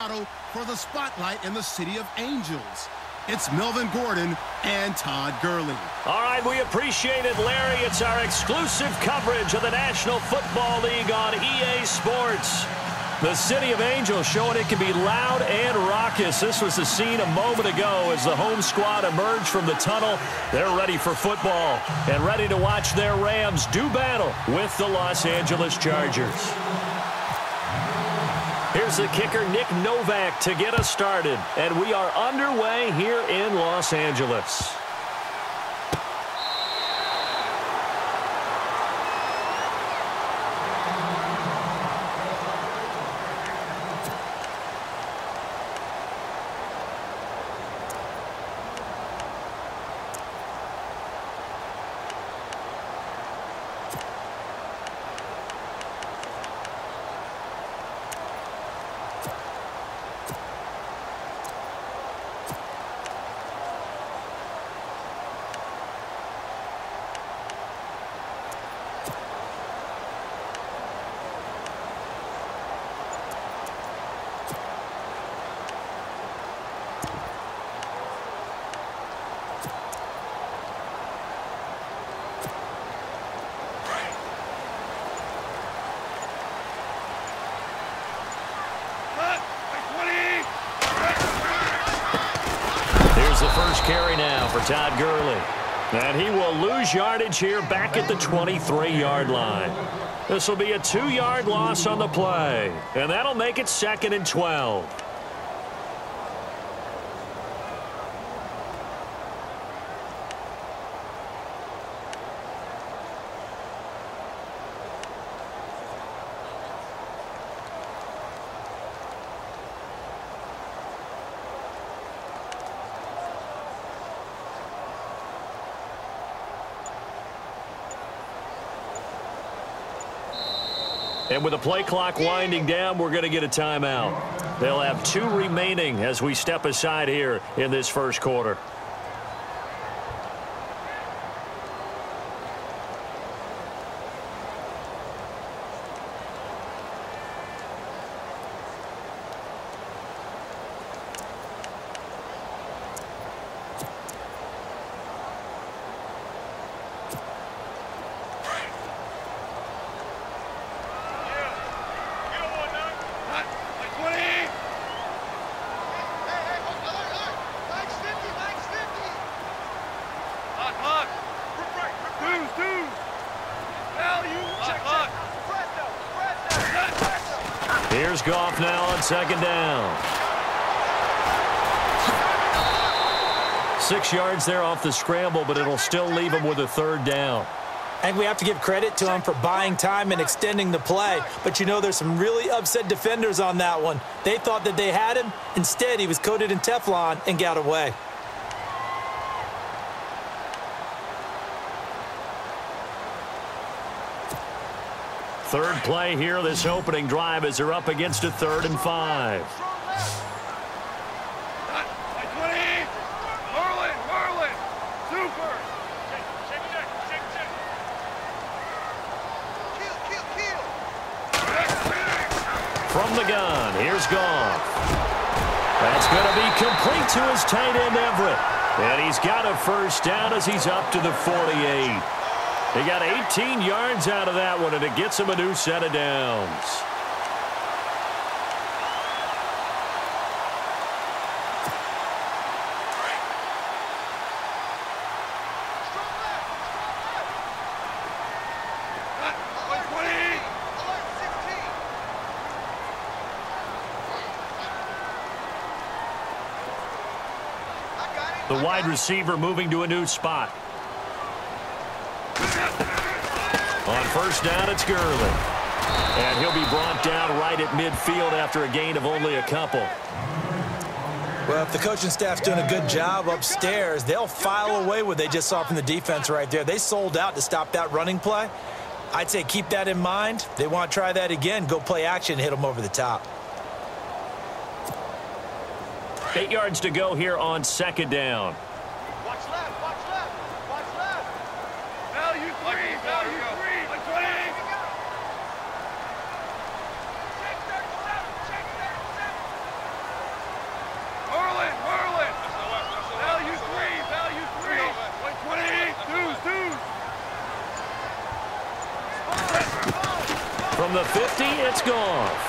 battle for the spotlight in the City of Angels. It's Melvin Gordon and Todd Gurley. All right, we appreciate it, Larry. It's our exclusive coverage of the National Football League on EA Sports. The City of Angels showing it can be loud and raucous. This was the scene a moment ago as the home squad emerged from the tunnel. They're ready for football and ready to watch their Rams do battle with the Los Angeles Chargers. Here's the kicker, Nick Novak, to get us started. And we are underway here in Los Angeles. The first carry now for Todd Gurley. And he will lose yardage here back at the 23-yard line. This will be a 2-yard loss on the play. And that'll make it 2nd and 12. And with the play clock winding down, we're going to get a timeout. They'll have 2 remaining as we step aside here in this first quarter. Here's Goff now on 2nd down. 6 yards there off the scramble, but it'll still leave him with a 3rd down. I think we have to give credit to him for buying time and extending the play. But, you know, there's some really upset defenders on that one. They thought that they had him. Instead, he was coated in Teflon and got away. Third play here, this opening drive, as they're up against a 3rd and 5. From the gun, here's Goff. That's going to be complete to his tight end, Everett. And he's got a first down as he's up to the 48. He got 18 yards out of that one, and it gets him a new set of downs. The wide receiver moving to a new spot. On first down, it's Gurley. And he'll be brought down right at midfield after a gain of only a couple. Well, if the coaching staff's doing a good job upstairs, they'll file away what they just saw from the defense right there. They sold out to stop that running play. I'd say keep that in mind. They want to try that again. Go play action, hit them over the top. 8 yards to go here on 2nd down. Watch left, watch left, watch left. Value 3, value 3. Like 20. Check 37, check 37. 50. It's Goff.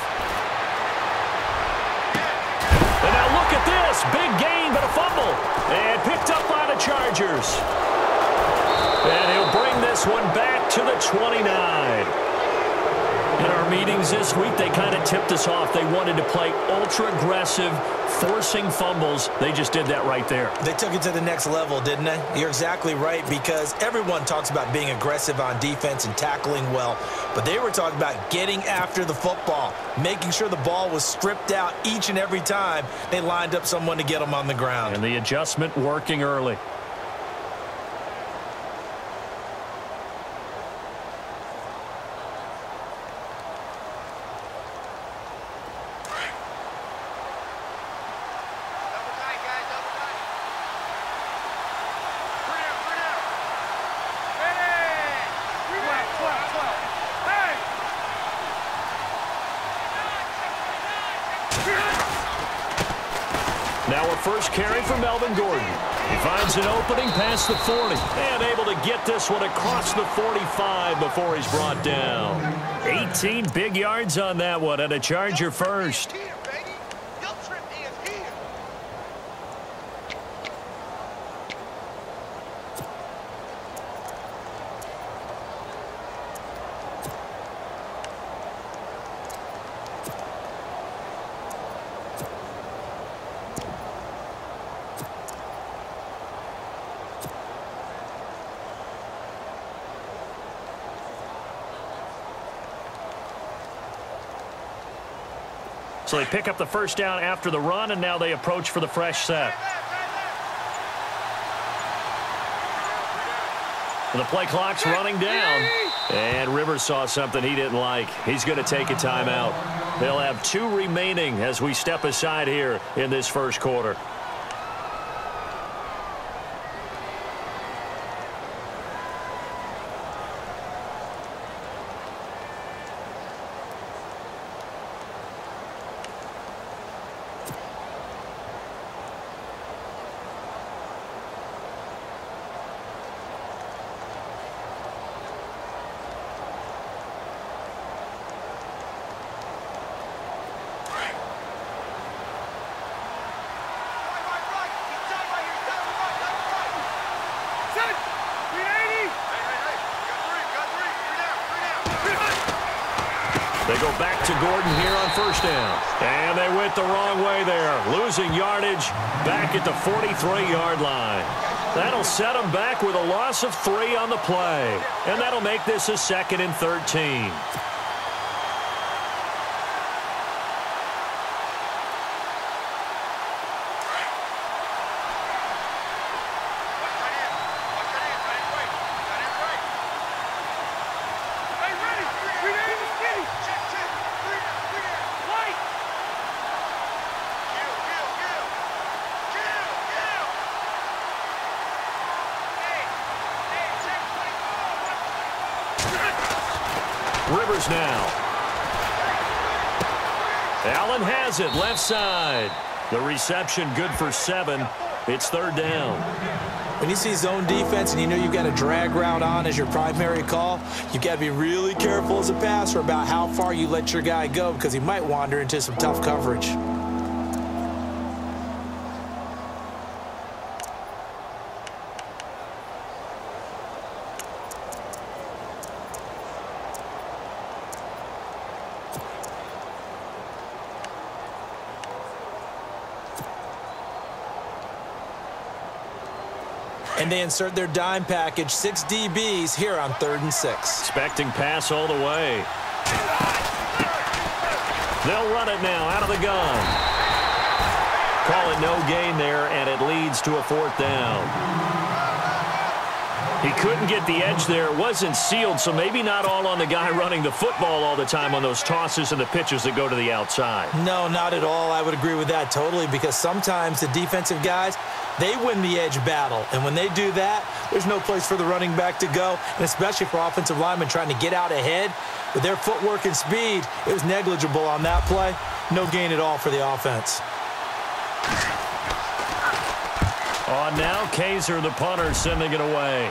And now look at this. Big gain, but a fumble. And picked up by the Chargers. And he'll bring this one back to the 29. In our meetings this week, they kind of tipped us off. They wanted to play ultra-aggressive, forcing fumbles. They just did that right there. They took it to the next level, didn't they? You're exactly right, because everyone talks about being aggressive on defense and tackling well, but they were talking about getting after the football, making sure the ball was stripped out each and every time they lined up someone to get them on the ground. And the adjustment working early. Now a first carry for Melvin Gordon. He finds an opening past the 40 and able to get this one across the 45 before he's brought down. 18 big yards on that one and a Charger first. So they pick up the first down after the run, and now they approach for the fresh set. And the play clock's running down. And Rivers saw something he didn't like. He's going to take a timeout. They'll have 2 remaining as we step aside here in this first quarter. They go back to Gordon here on first down. And they went the wrong way there. Losing yardage back at the 43-yard line. That'll set them back with a loss of 3 on the play. And that'll make this a 2nd and 13. Rivers now. Allen has it left side. The reception good for 7. It's 3rd down. When you see zone defense and you know you've got a drag route on as your primary call, you've got to be really careful as a passer about how far you let your guy go, because he might wander into some tough coverage. And they insert their dime package, 6 DBs here on 3rd and 6. Expecting pass all the way. They'll run it now out of the gun. Call it no gain there, and it leads to a 4th down. He couldn't get the edge there. It wasn't sealed, so maybe not all on the guy running the football all the time on those tosses and the pitches that go to the outside. No, not at all. I would agree with that totally, because sometimes the defensive guys, they win the edge battle. And when they do that, there's no place for the running back to go, and especially for offensive linemen trying to get out ahead. With their footwork and speed, it was negligible on that play. No gain at all for the offense. On now, Kaiser, the punter, sending it away.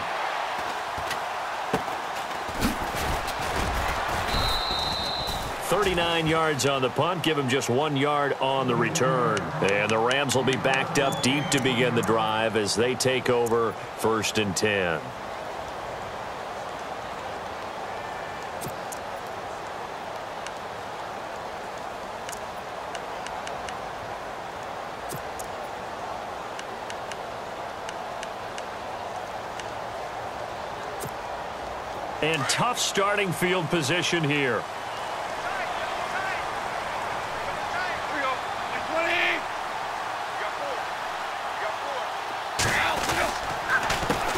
39 yards on the punt, give him just 1 yard on the return. And the Rams will be backed up deep to begin the drive as they take over 1st and 10. And tough starting field position here.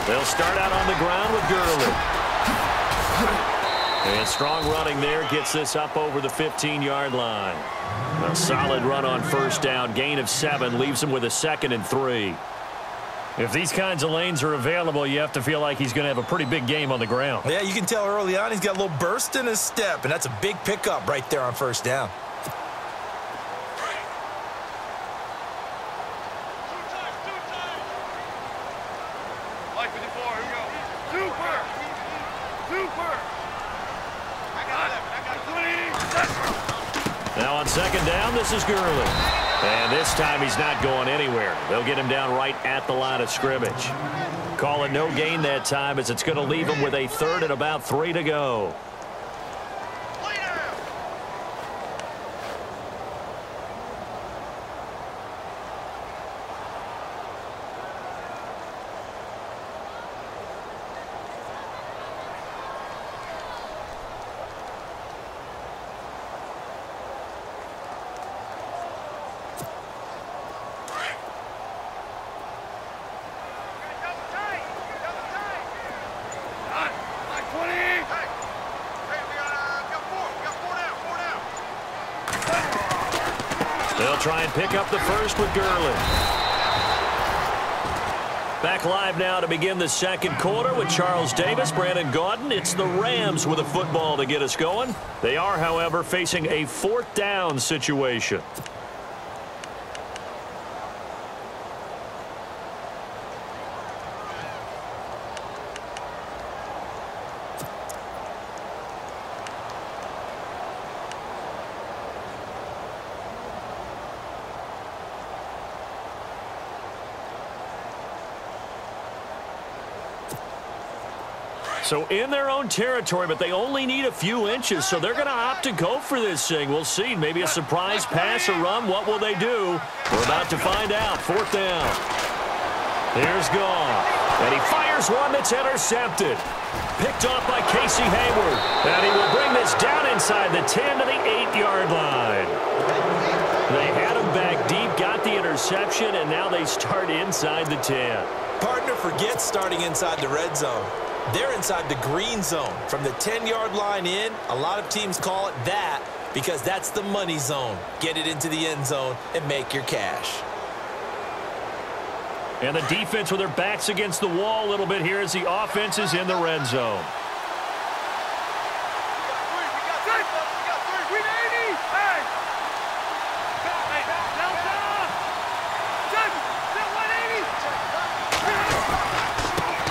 They'll start out on the ground with Gurley. And strong running there gets this up over the 15-yard line. A solid run on 1st down. Gain of 7 leaves him with a 2nd and 3. If these kinds of lanes are available, you have to feel like he's going to have a pretty big game on the ground. Yeah, you can tell early on he's got a little burst in his step, and that's a big pickup right there on 1st down. Now on 2nd down, this is Gurley. And this time he's not going anywhere. They'll get him down right at the line of scrimmage. Call it no gain that time as it's going to leave him with a 3rd and about 3 to go. They'll try and pick up the 1st with Gurley. Back live now to begin the 2nd quarter with Charles Davis, Brandon Gaudin. It's the Rams with a football to get us going. They are, however, facing a 4th down situation. So in their own territory, but they only need a few inches, so they're going to opt to go for this thing. We'll see. Maybe a surprise pass or run. What will they do? We're about to find out. 4th down. Here's Goff. And he fires one that's intercepted. Picked off by Casey Hayward. And he will bring this down inside the 10 to the 8-yard line. They had him back deep, got the interception, and now they start inside the 10. Partner forgets starting inside the red zone. They're inside the green zone. From the 10-yard line in, a lot of teams call it that because that's the money zone. Get it into the end zone and make your cash. And the defense with their backs against the wall a little bit here as the offense is in the red zone.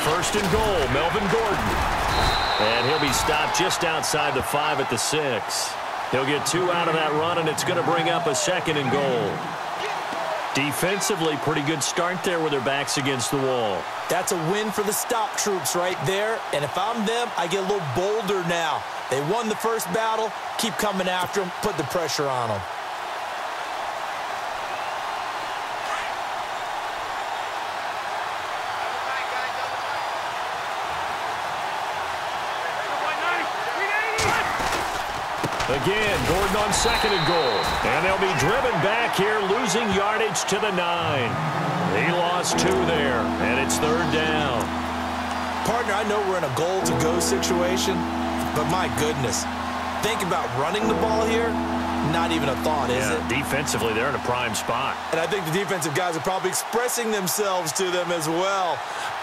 First and goal, Melvin Gordon. And he'll be stopped just outside the 5 at the 6. He'll get 2 out of that run, and it's going to bring up a 2nd and goal. Defensively, pretty good start there with their backs against the wall. That's a win for the stop troops right there. And if I'm them, I get a little bolder now. They won the first battle. Keep coming after them. Put the pressure on them. Again, Gordon on 2nd and goal. And they'll be driven back here, losing yardage to the 9. He lost 2 there, and it's 3rd down. Partner, I know we're in a goal-to-go situation, but my goodness, think about running the ball here. Not even a thought, is it? Defensively, they're in a prime spot. And I think the defensive guys are probably expressing themselves to them as well.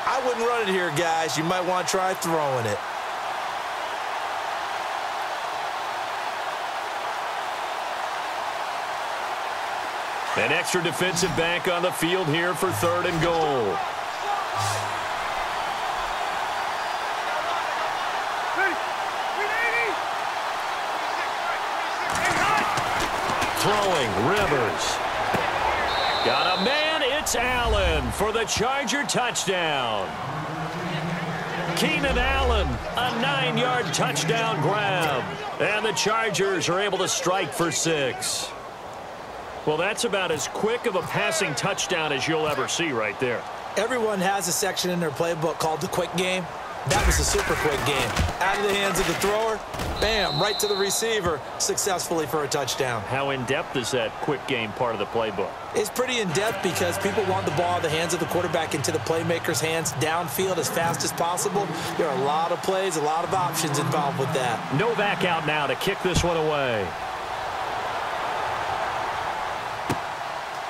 I wouldn't run it here, guys. You might want to try throwing it. An extra defensive back on the field here for 3rd and goal. Throwing, Rivers. Got a man, it's Allen for the Charger touchdown. Keenan Allen, a 9-yard touchdown grab. And the Chargers are able to strike for 6. Well, that's about as quick of a passing touchdown as you'll ever see right there. Everyone has a section in their playbook called the quick game. That was a super quick game. Out of the hands of the thrower, bam, right to the receiver, successfully for a touchdown. How in-depth is that quick game part of the playbook? It's pretty in-depth because people want the ball in the hands of the quarterback into the playmaker's hands downfield as fast as possible. There are a lot of plays, a lot of options involved with that. Novak out now to kick this one away.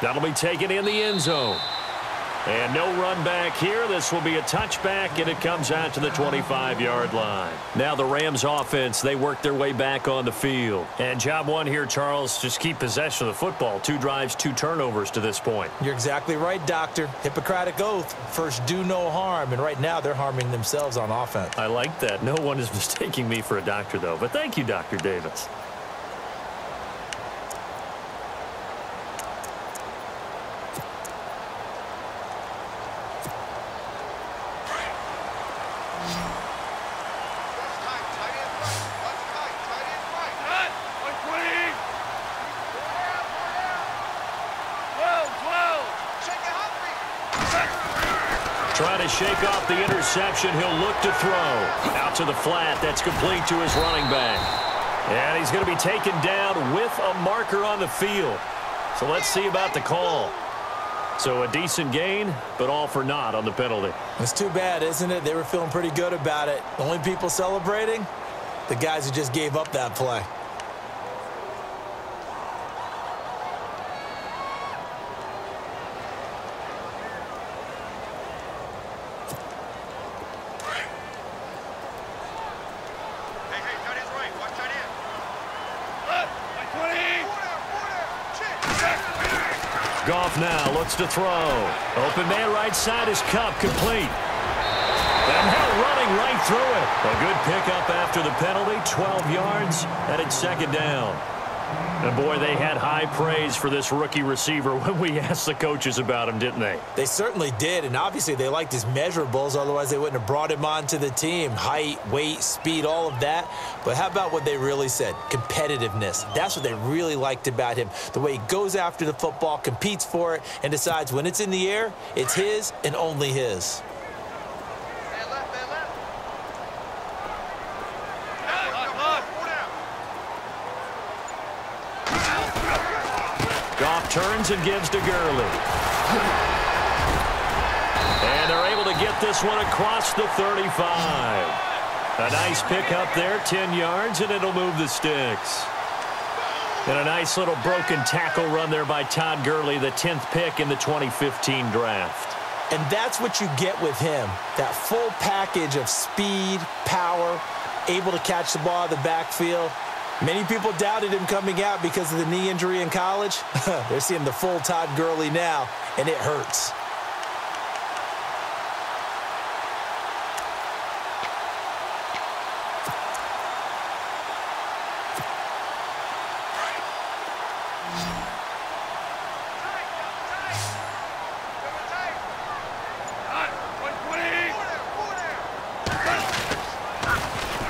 That'll be taken in the end zone. And no run back here. This will be a touchback, and it comes out to the 25-yard line. Now the Rams offense, they work their way back on the field. And job one here, Charles, just keep possession of the football. 2 drives, 2 turnovers to this point. You're exactly right, Doctor. Hippocratic oath. First, do no harm. And right now, they're harming themselves on offense. I like that. No one is mistaking me for a doctor, though. But thank you, Dr. Davis. Trying to shake off the interception. He'll look to throw. Out to the flat. That's complete to his running back. And he's going to be taken down with a marker on the field. So let's see about the call. So a decent gain, but all for naught on the penalty. It's too bad, isn't it? They were feeling pretty good about it. The only people celebrating, the guys who just gave up that play. Goff now looks to throw. Open man right side is Kupp, complete. And now running right through it. A good pickup after the penalty, 12 yards, and it's second down. And boy, they had high praise for this rookie receiver when we asked the coaches about him, didn't they? They certainly did, and obviously they liked his measurables, otherwise they wouldn't have brought him onto the team. Height, weight, speed, all of that. But how about what they really said? Competitiveness. That's what they really liked about him. The way he goes after the football, competes for it, and decides when it's in the air, it's his and only his. Goff turns and gives to Gurley. And they're able to get this one across the 35. A nice pickup there, 10 yards, and it'll move the sticks. And a nice little broken tackle run there by Todd Gurley, the 10th pick in the 2015 draft. And that's what you get with him, that full package of speed, power, able to catch the ball in the backfield. Many people doubted him coming out because of the knee injury in college. They're seeing the full Todd Gurley now, and it hurts.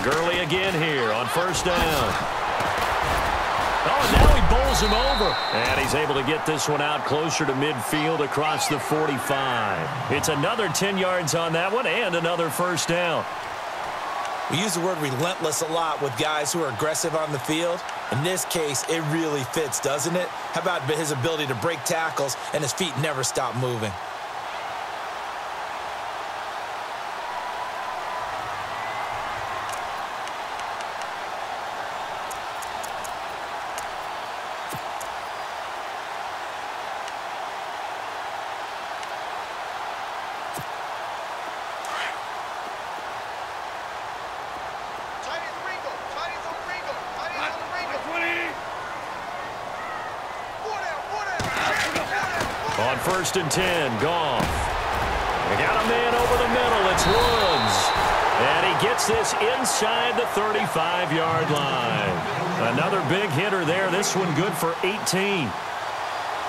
Gurley again here on first down. Oh, now he bowls him over. And he's able to get this one out closer to midfield across the 45. It's another 10 yards on that one and another first down. We use the word relentless a lot with guys who are aggressive on the field. In this case, it really fits, doesn't it? How about his ability to break tackles and his feet never stop moving? On first and 10, Goff. They got a man over the middle. It's Woods. And he gets this inside the 35-yard line. Another big hitter there. This one good for 18.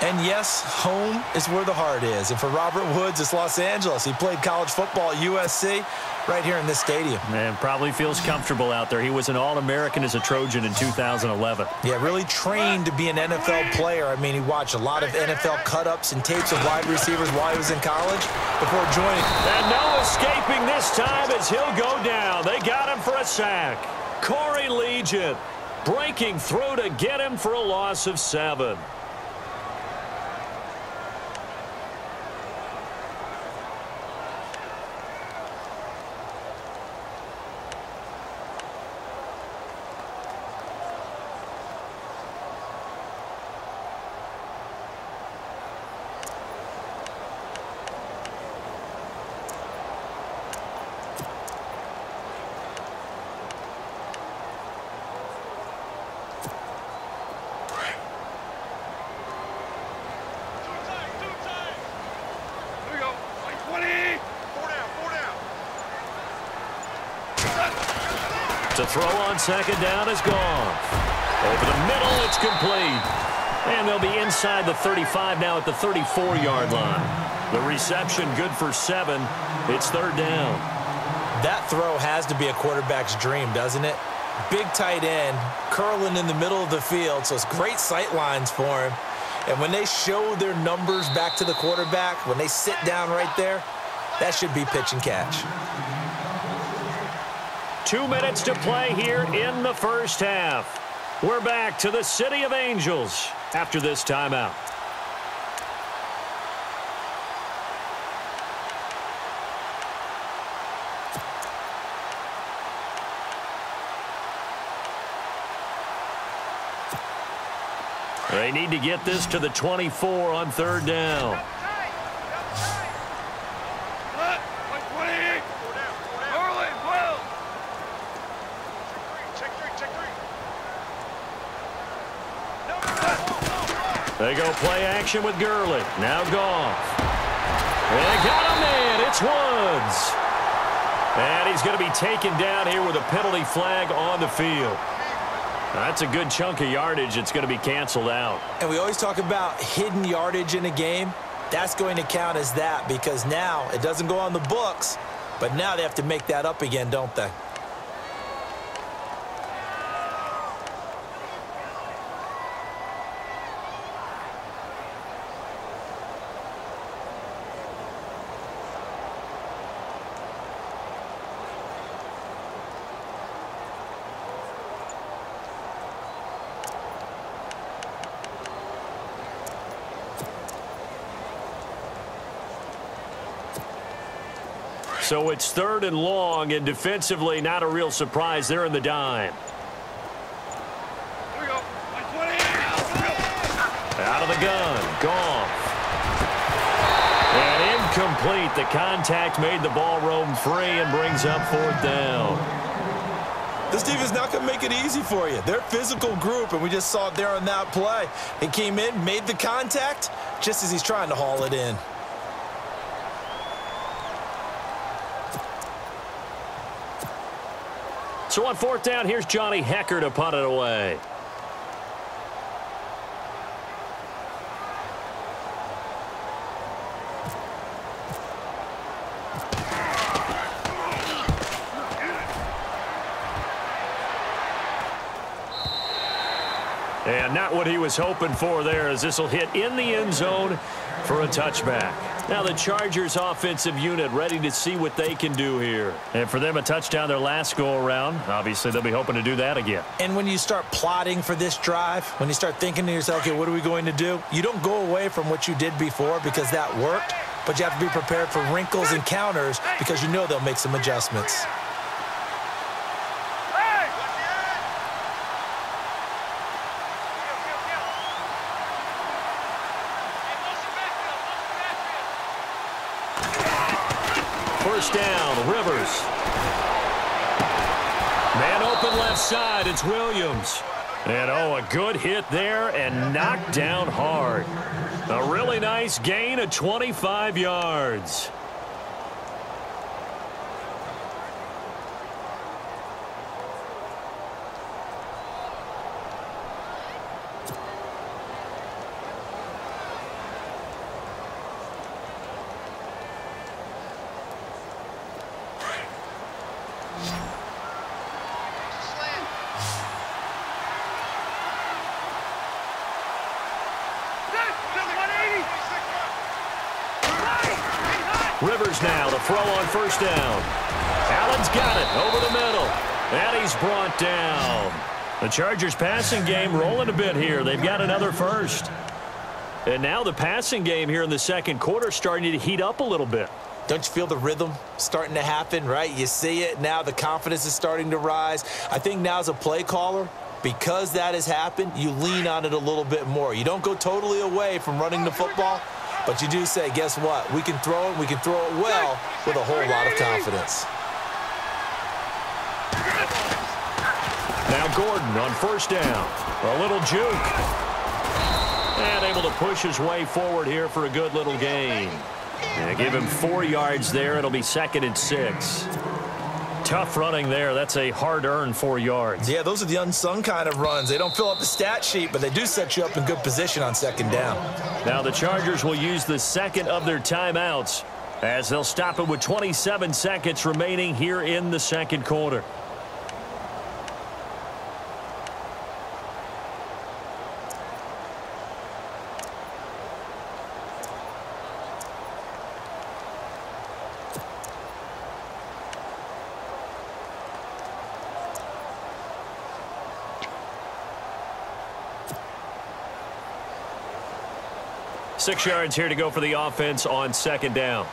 And yes, home is where the heart is. And for Robert Woods, it's Los Angeles. He played college football at USC right here in this stadium. And probably feels comfortable out there. He was an All-American as a Trojan in 2011. Yeah, really trained to be an NFL player. I mean, he watched a lot of NFL cut-ups and tapes of wide receivers while he was in college before joining. And no escaping this time as he'll go down. They got him for a sack. Corey Liuget breaking through to get him for a loss of 7. To throw on second down is gone. Over the middle, it's complete. And they'll be inside the 35 now at the 34-yard line. The reception good for 7. It's third down. That throw has to be a quarterback's dream, doesn't it? Big tight end, curling in the middle of the field, so it's great sight lines for him. And when they show their numbers back to the quarterback, when they sit down right there, that should be pitch and catch. 2 minutes to play here in the first half. We're back to the City of Angels after this timeout. They need to get this to the 24 on third down. They go play action with Gurley. Now Goff. They got a man. It's Woods. And he's going to be taken down here with a penalty flag on the field. That's a good chunk of yardage. It's going to be canceled out. And we always talk about hidden yardage in a game. That's going to count as that because now it doesn't go on the books, but now they have to make that up again, don't they? So it's third and long, and defensively not a real surprise. They're in the dime. Here we go. Out of the gun. Goff. And incomplete. The contact made the ball roam free and brings up fourth down. This team is not going to make it easy for you. They're a physical group, and we just saw it there on that play. He came in, made the contact, just as he's trying to haul it in. So on fourth down, here's Johnny Hekker to punt it away. And not what he was hoping for there, as this will hit in the end zone for a touchback. Now the Chargers offensive unit ready to see what they can do here. And for them, a touchdown their last go-around. Obviously, they'll be hoping to do that again. And when you start plotting for this drive, when you start thinking to yourself, okay, what are we going to do? You don't go away from what you did before because that worked, but you have to be prepared for wrinkles and counters because you know they'll make some adjustments. First down, Rivers. Man open left side, it's Williams. And, oh, a good hit there and knocked down hard. A really nice gain of 25 yards. Rivers now to throw on first down. Allen's got it over the middle. And he's brought down. The Chargers passing game rolling a bit here. They've got another first. And now the passing game here in the second quarter starting to heat up a little bit. Don't you feel the rhythm starting to happen, right? You see it now. The confidence is starting to rise. I think now as a play caller, because that has happened, you lean on it a little bit more. You don't go totally away from running the football, but you do say, guess what? We can throw it. We can throw it well with a whole lot of confidence. Now Gordon on first down. A little juke. And able to push his way forward here for a good little gain. And give him 4 yards there. It'll be 2nd and 6. Tough running there. That's a hard-earned 4 yards. Yeah, those are the unsung kind of runs. They don't fill up the stat sheet, but they do set you up in good position on second down. Now the Chargers will use the second of their timeouts as they'll stop it with 27 seconds remaining here in the second quarter. Six yards here to go for the offense on second down.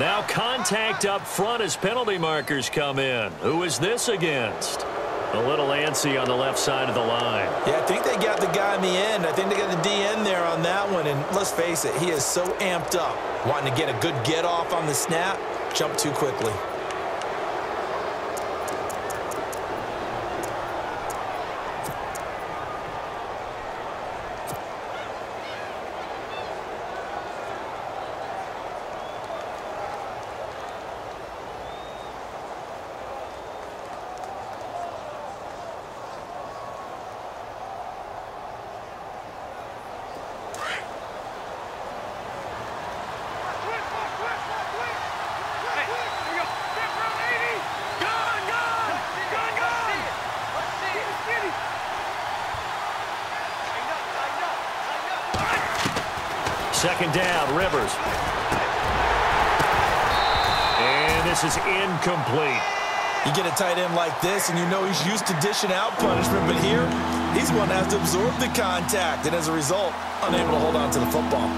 Now contact up front as penalty markers come in. Who is this against? A little antsy on the left side of the line. Yeah, I think they got the guy in the end. I think they got the DN there on that one. And let's face it, he is so amped up, wanting to get a good get-off on the snap, jump too quickly. Second down, Rivers. And this is incomplete. You get a tight end like this, and you know he's used to dishing out punishment, but here, he's going to have to absorb the contact, and as a result, unable to hold on to the football.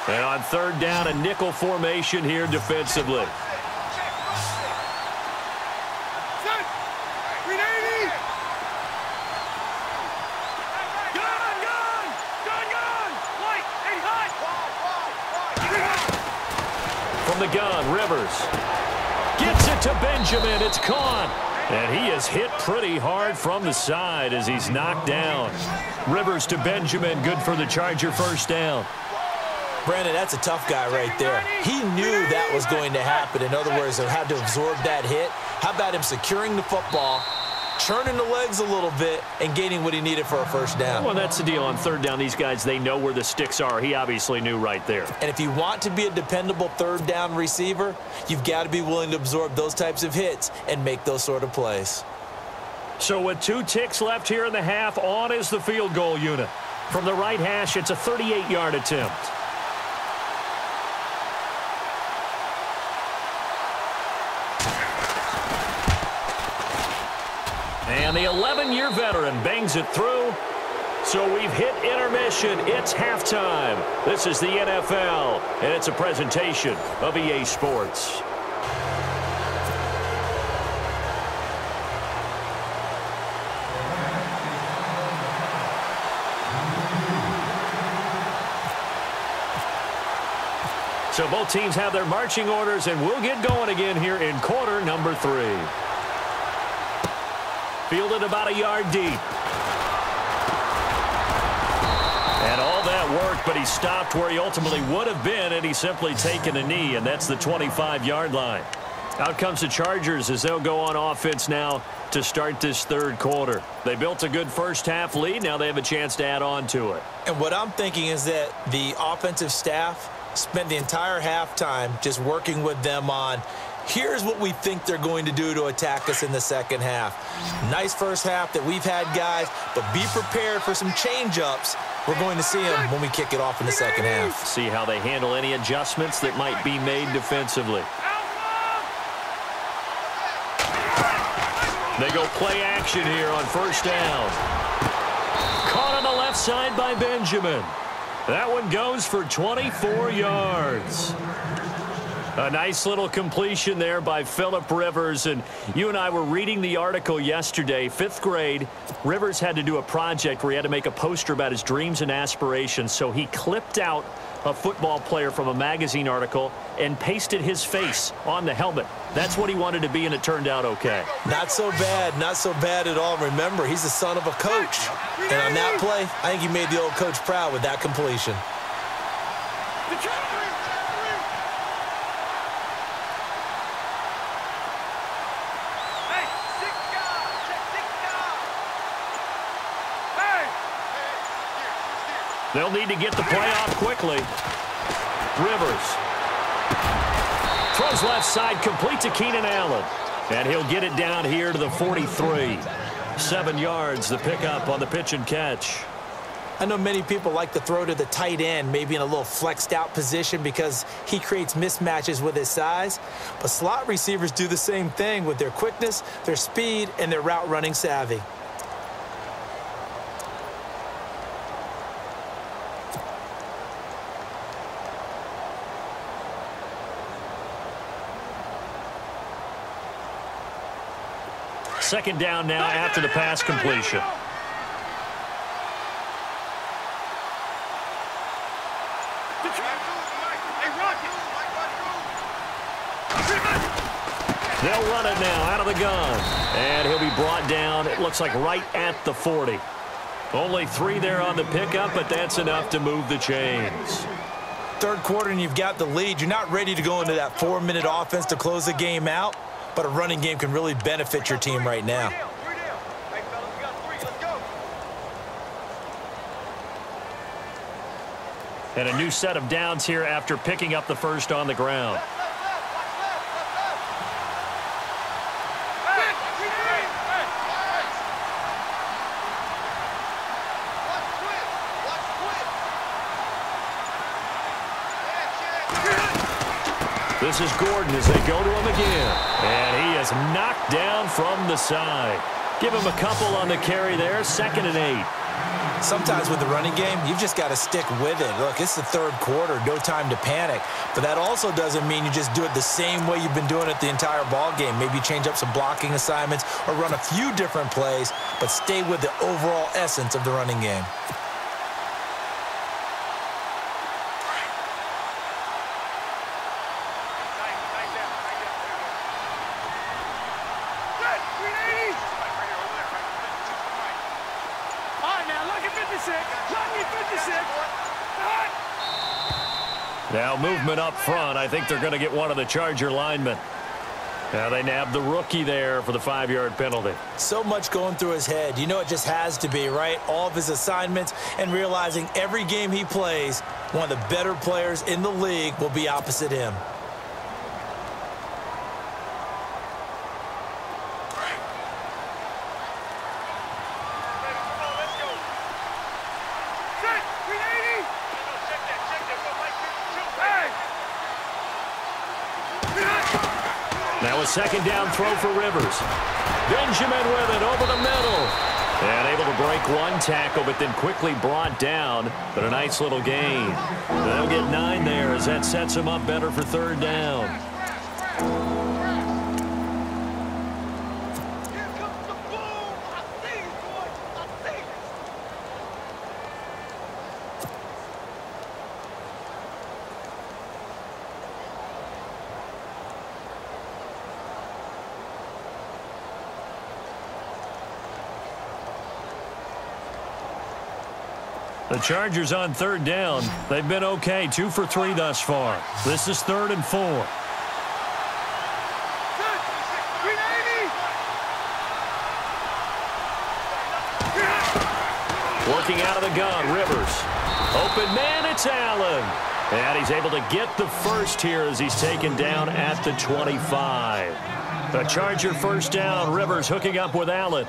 And on third down, a nickel formation here defensively. From the gun, Rivers gets it to Benjamin. It's caught. And he is hit pretty hard from the side as he's knocked down. Rivers to Benjamin, good for the Charger first down. Brandon, that's a tough guy right there. He knew that was going to happen. In other words, he had to absorb that hit. How about him securing the football, churning the legs a little bit, and gaining what he needed for a first down? Well, that's the deal on third down. These guys, they know where the sticks are. He obviously knew right there. And if you want to be a dependable third down receiver, you've got to be willing to absorb those types of hits and make those sort of plays. So with 2 ticks left here in the half, on is the field goal unit. From the right hash, it's a 38-yard attempt. And the 11-year veteran bangs it through. So we've hit intermission. It's halftime. This is the NFL, and it's a presentation of EA Sports. So both teams have their marching orders, and we'll get going again here in quarter number 3. Fielded about a yard deep. And all that work, but But he stopped where he ultimately would have been, and he's simply taken a knee, and that's the 25-yard line. Out comes the Chargers as they'll go on offense now to start this third quarter. They built a good first-half lead. Now they have a chance to add on to it. And what I'm thinking is that the offensive staff spent the entire halftime just working with them on, here's what we think they're going to do to attack us in the second half. Nice first half that we've had, guys, but be prepared for some change-ups. We're going to see them when we kick it off in the second half. See how they handle any adjustments that might be made defensively. They go play action here on first down. Caught on the left side by Benjamin. That one goes for 24 yards. A nice little completion there by Phillip Rivers. And you and I were reading the article yesterday, 5th grade. Rivers had to do a project where he had to make a poster about his dreams and aspirations. So he clipped out a football player from a magazine article and pasted his face on the helmet. That's what he wanted to be, and it turned out okay. Not so bad. Not so bad at all. Remember, he's the son of a coach. And on that play, I think he made the old coach proud with that completion. They'll need to get the play off quickly. Rivers throws left side, complete to Keenan Allen. And he'll get it down here to the 43. 7 yards, the pickup on the pitch and catch. I know many people like to throw to the tight end, maybe in a little flexed out position because he creates mismatches with his size. But slot receivers do the same thing with their quickness, their speed, and their route running savvy. Second down now after the pass completion. They'll run it now out of the gun. And he'll be brought down, it looks like right at the 40. Only 3 there on the pickup, but that's enough to move the chains. Third quarter and you've got the lead. You're not ready to go into that 4-minute offense to close the game out. But a running game can really benefit your team right now. And a new set of downs here after picking up the first on the ground. This is Gordon as they go to him again. And he is knocked down from the side. Give him a couple on the carry there. 2nd and 8. Sometimes with the running game, you've just got to stick with it. Look, it's the third quarter. No time to panic. But that also doesn't mean you just do it the same way you've been doing it the entire ball game. Maybe change up some blocking assignments or run a few different plays, but stay with the overall essence of the running game. Now movement up front. I think they're going to get one of the Charger linemen. Now they nabbed the rookie there for the 5-yard penalty. So much going through his head. You know it just has to be, right? All of his assignments and realizing every game he plays, one of the better players in the league will be opposite him. Now a second down throw for Rivers. Benjamin with it over the middle. And able to break one tackle, but then quickly brought down. But a nice little gain. They'll get 9 there as that sets him up better for third down. The Chargers on third down. They've been okay, 2 for 3 thus far. This is 3rd and 4. Working out of the gun, Rivers. Open man, it's Allen. And he's able to get the first here as he's taken down at the 25. The Charger first down. Rivers hooking up with Allen.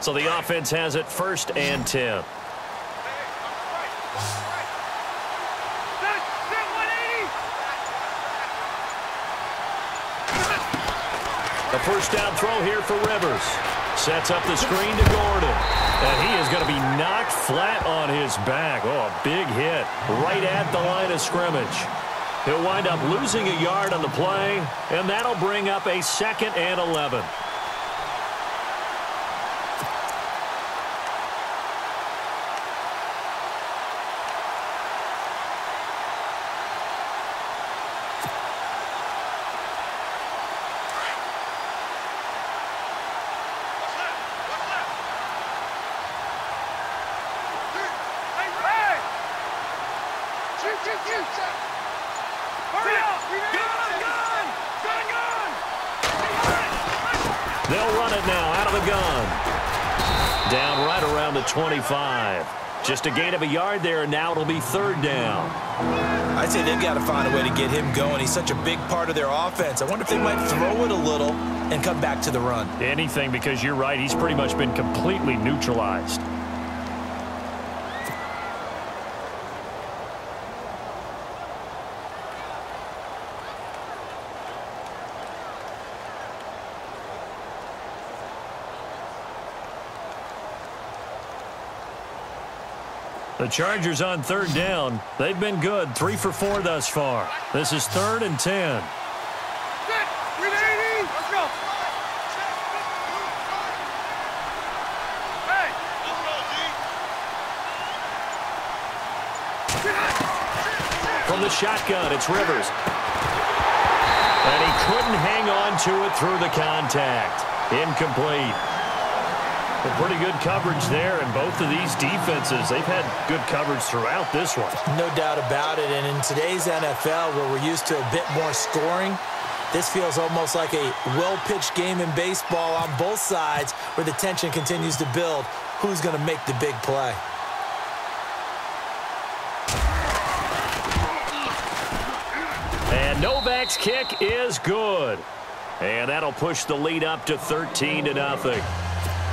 So the offense has it 1st and 10. A first down throw here for Rivers. Sets up the screen to Gordon. And he is going to be knocked flat on his back. Oh, a big hit right at the line of scrimmage. He'll wind up losing a yard on the play, and that'll bring up a 2nd and 11. They'll run it now out of the gun. Down right around the 25. Just a gain of a yard there, and now it'll be 3rd down. I'd say they've got to find a way to get him going. He's such a big part of their offense. I wonder if they might throw it a little and come back to the run. Anything, because you're right. He's pretty much been completely neutralized. The Chargers on 3rd down. They've been good, 3 for 4 thus far. This is 3rd and 10. From the shotgun, it's Rivers. And he couldn't hang on to it through the contact. Incomplete. Pretty good coverage there, and both of these defenses, they've had good coverage throughout this one. No doubt about it, and in today's NFL, where we're used to a bit more scoring, this feels almost like a well-pitched game in baseball on both sides where the tension continues to build. Who's going to make the big play? And Novak's kick is good. And that'll push the lead up to 13-0.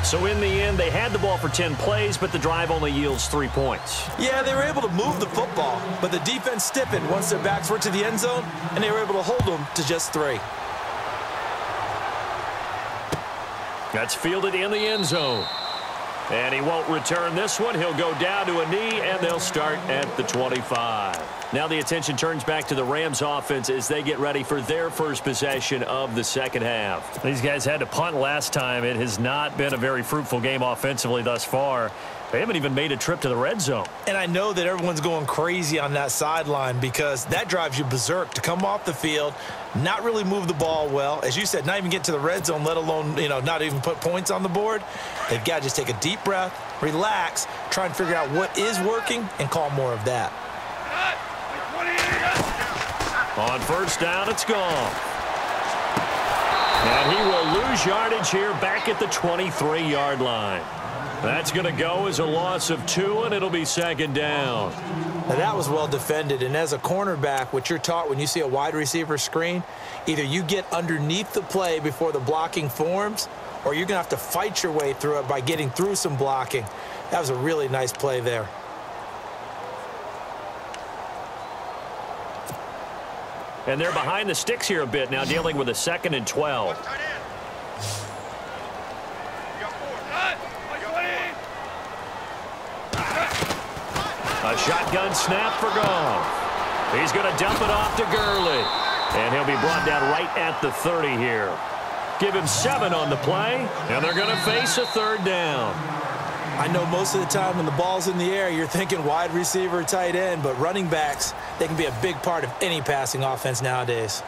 So in the end, they had the ball for 10 plays, but the drive only yields 3 points. Yeah, they were able to move the football, but the defense stiffened once their backs were to the end zone, and they were able to hold them to just 3. That's fielded in the end zone. And he won't return this one. He'll go down to a knee, and they'll start at the 25. Now the attention turns back to the Rams offense as they get ready for their first possession of the second half. These guys had to punt last time. It has not been a very fruitful game offensively thus far. They haven't even made a trip to the red zone. And I know that everyone's going crazy on that sideline because that drives you berserk to come off the field, not really move the ball well. As you said, not even get to the red zone, let alone, not even put points on the board. They've got to just take a deep breath, relax, try and figure out what is working, and call more of that. On first down, it's gone. And he will lose yardage here back at the 23-yard line. That's going to go as a loss of 2, and it'll be 2nd down. Now that was well defended, and as a cornerback, what you're taught when you see a wide receiver screen, either you get underneath the play before the blocking forms, or you're going to have to fight your way through it by getting through some blocking. That was a really nice play there. And they're behind the sticks here a bit now, dealing with a 2nd and 12. A shotgun snap for Goff. He's going to dump it off to Gurley. And he'll be brought down right at the 30 here. Give him 7 on the play, and they're going to face a 3rd down. I know most of the time when the ball's in the air, you're thinking wide receiver, tight end, but running backs, they can be a big part of any passing offense nowadays.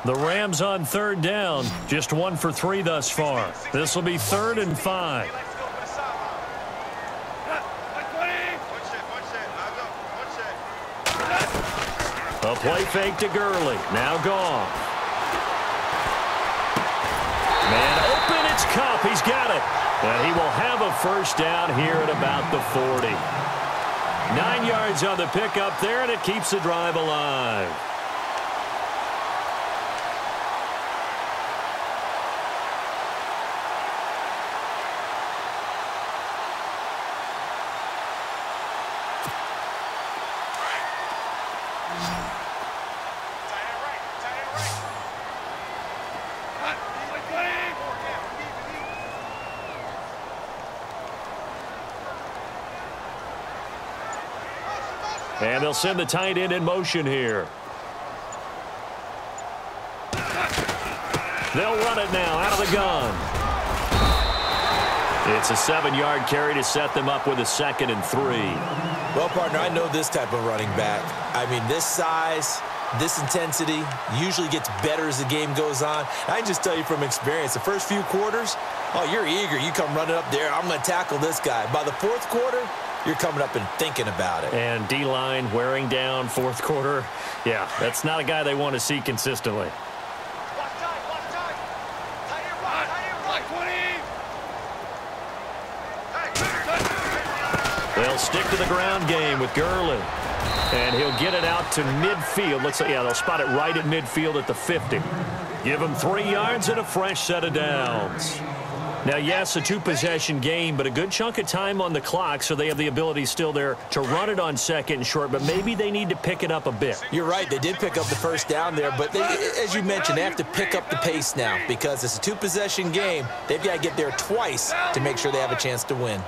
The Rams on third down, just 1 for 3 thus far. This will be 3rd and 5. A play fake to Gurley. Now Goff. Man open, it's Kupp. He's got it. And he will have a first down here at about the 40. 9 yards on the pickup there, and it keeps the drive alive. And they'll send the tight end in motion here. They'll run it now out of the gun. It's a 7-yard carry to set them up with a 2nd and 3. Well, partner, I know this type of running back. I mean, this size, this intensity usually gets better as the game goes on. I can just tell you from experience, the first few quarters, oh, you're eager. You come running up there, I'm going to tackle this guy. By the 4th quarter, you're coming up and thinking about it. And D-line wearing down 4th quarter. Yeah, that's not a guy they want to see consistently. They'll stick to the ground game with Gurley. And he'll get it out to midfield. Looks like, yeah, they'll spot it right at midfield at the 50. Give him 3 yards and a fresh set of downs. Now, yes, a 2-possession game, but a good chunk of time on the clock, so they have the ability still there to run it on 2nd and short, but maybe they need to pick it up a bit. You're right. They did pick up the first down there, but they, as you mentioned, they have to pick up the pace now because it's a 2-possession game. They've got to get there twice to make sure they have a chance to win.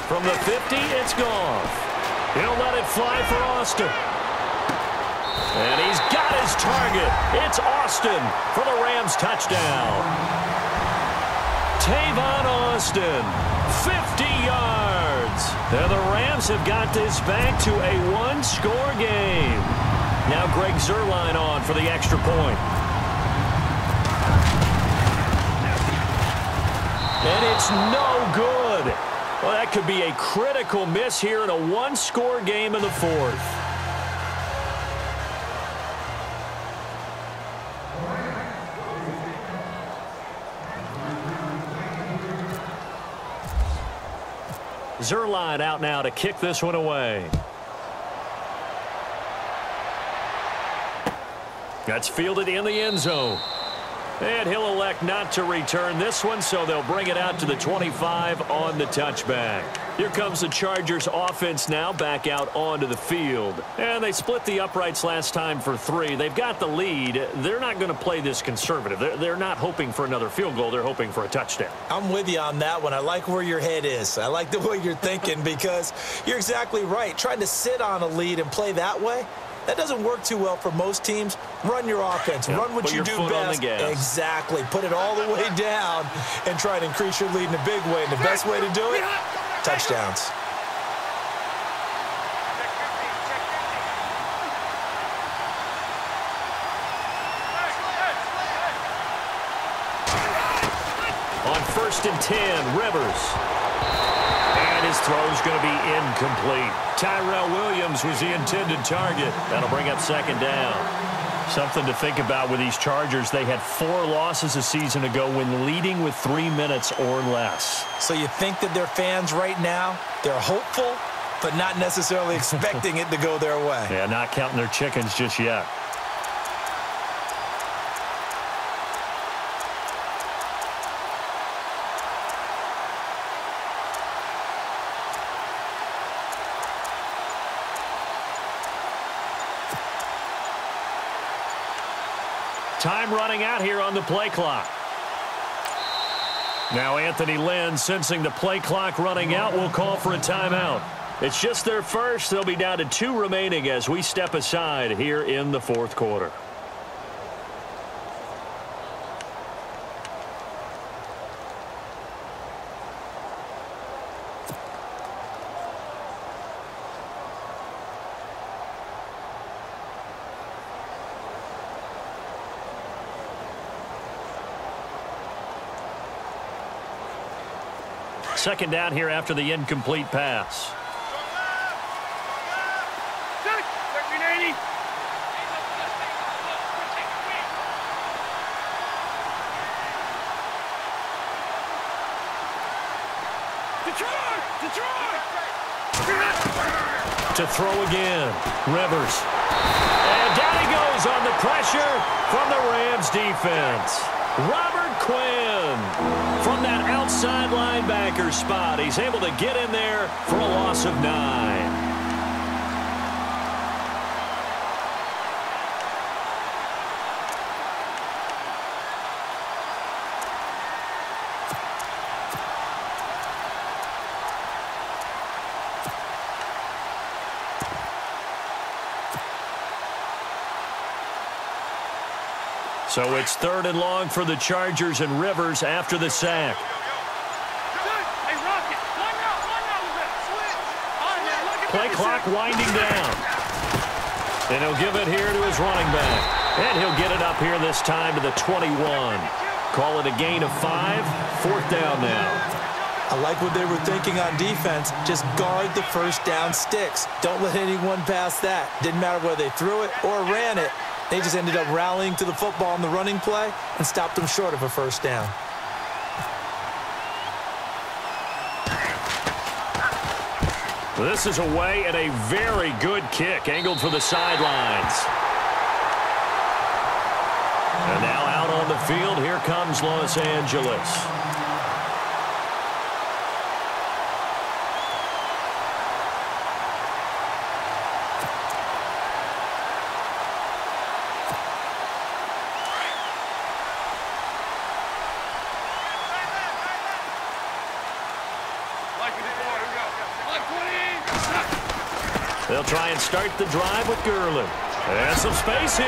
From the 50, it's Goff. He'll let it fly for Austin. And he's got his target. It's Austin for the Rams touchdown. Tavon Austin, 50 yards. And the Rams have got this back to a 1-score game. Now Greg Zuerlein on for the extra point. And it's no good. Well, that could be a critical miss here in a 1-score game in the 4th. Zuerlein out now to kick this one away. That's fielded in the end zone. And he'll elect not to return this one, so they'll bring it out to the 25 on the touchback. Here comes the Chargers offense now back out onto the field. And they split the uprights last time for 3. They've got the lead. They're not going to play this conservative. They're not hoping for another field goal. They're hoping for a touchdown. I'm with you on that one. I like where your head is. I like the way you're thinking because you're exactly right. Trying to sit on a lead and play that way, that doesn't work too well for most teams. Run your offense. Yep. Run what Put you do your foot best. on the gas. Exactly. Put it all the way down and try to increase your lead in a big way. And the best way to do it, touchdowns. On 1st and 10, Rivers. And his throw's going to be incomplete. Tyrell Williams was the intended target. That'll bring up 2nd down. Something to think about with these Chargers. They had 4 losses a season ago when leading with 3 minutes or less. So you think that their fans right now, they're hopeful, but not necessarily expecting it to go their way. Yeah, not counting their chickens just yet. Time running out here on the play clock. Now Anthony Lynn, sensing the play clock running out, will call for a timeout. It's just their first. They'll be down to 2 remaining as we step aside here in the fourth quarter. Second down here after the incomplete pass. To throw again, Rivers. And down he goes on the pressure from the Rams defense. Robert Quinn from that outside linebacker spot. He's able to get in there for a loss of 9. So it's 3rd and long for the Chargers, and Rivers after the sack. Play clock winding down. And he'll give it here to his running back. And he'll get it up here this time to the 21. Call it a gain of 5. 4th down now. I like what they were thinking on defense. Just guard the first down sticks. Don't let anyone pass that. Didn't matter whether they threw it or ran it. They just ended up rallying to the football on the running play and stopped them short of a first down. This is away and a very good kick, angled for the sidelines. And now out on the field, here comes Los Angeles. They'll try and start the drive with Gurley. And some space here.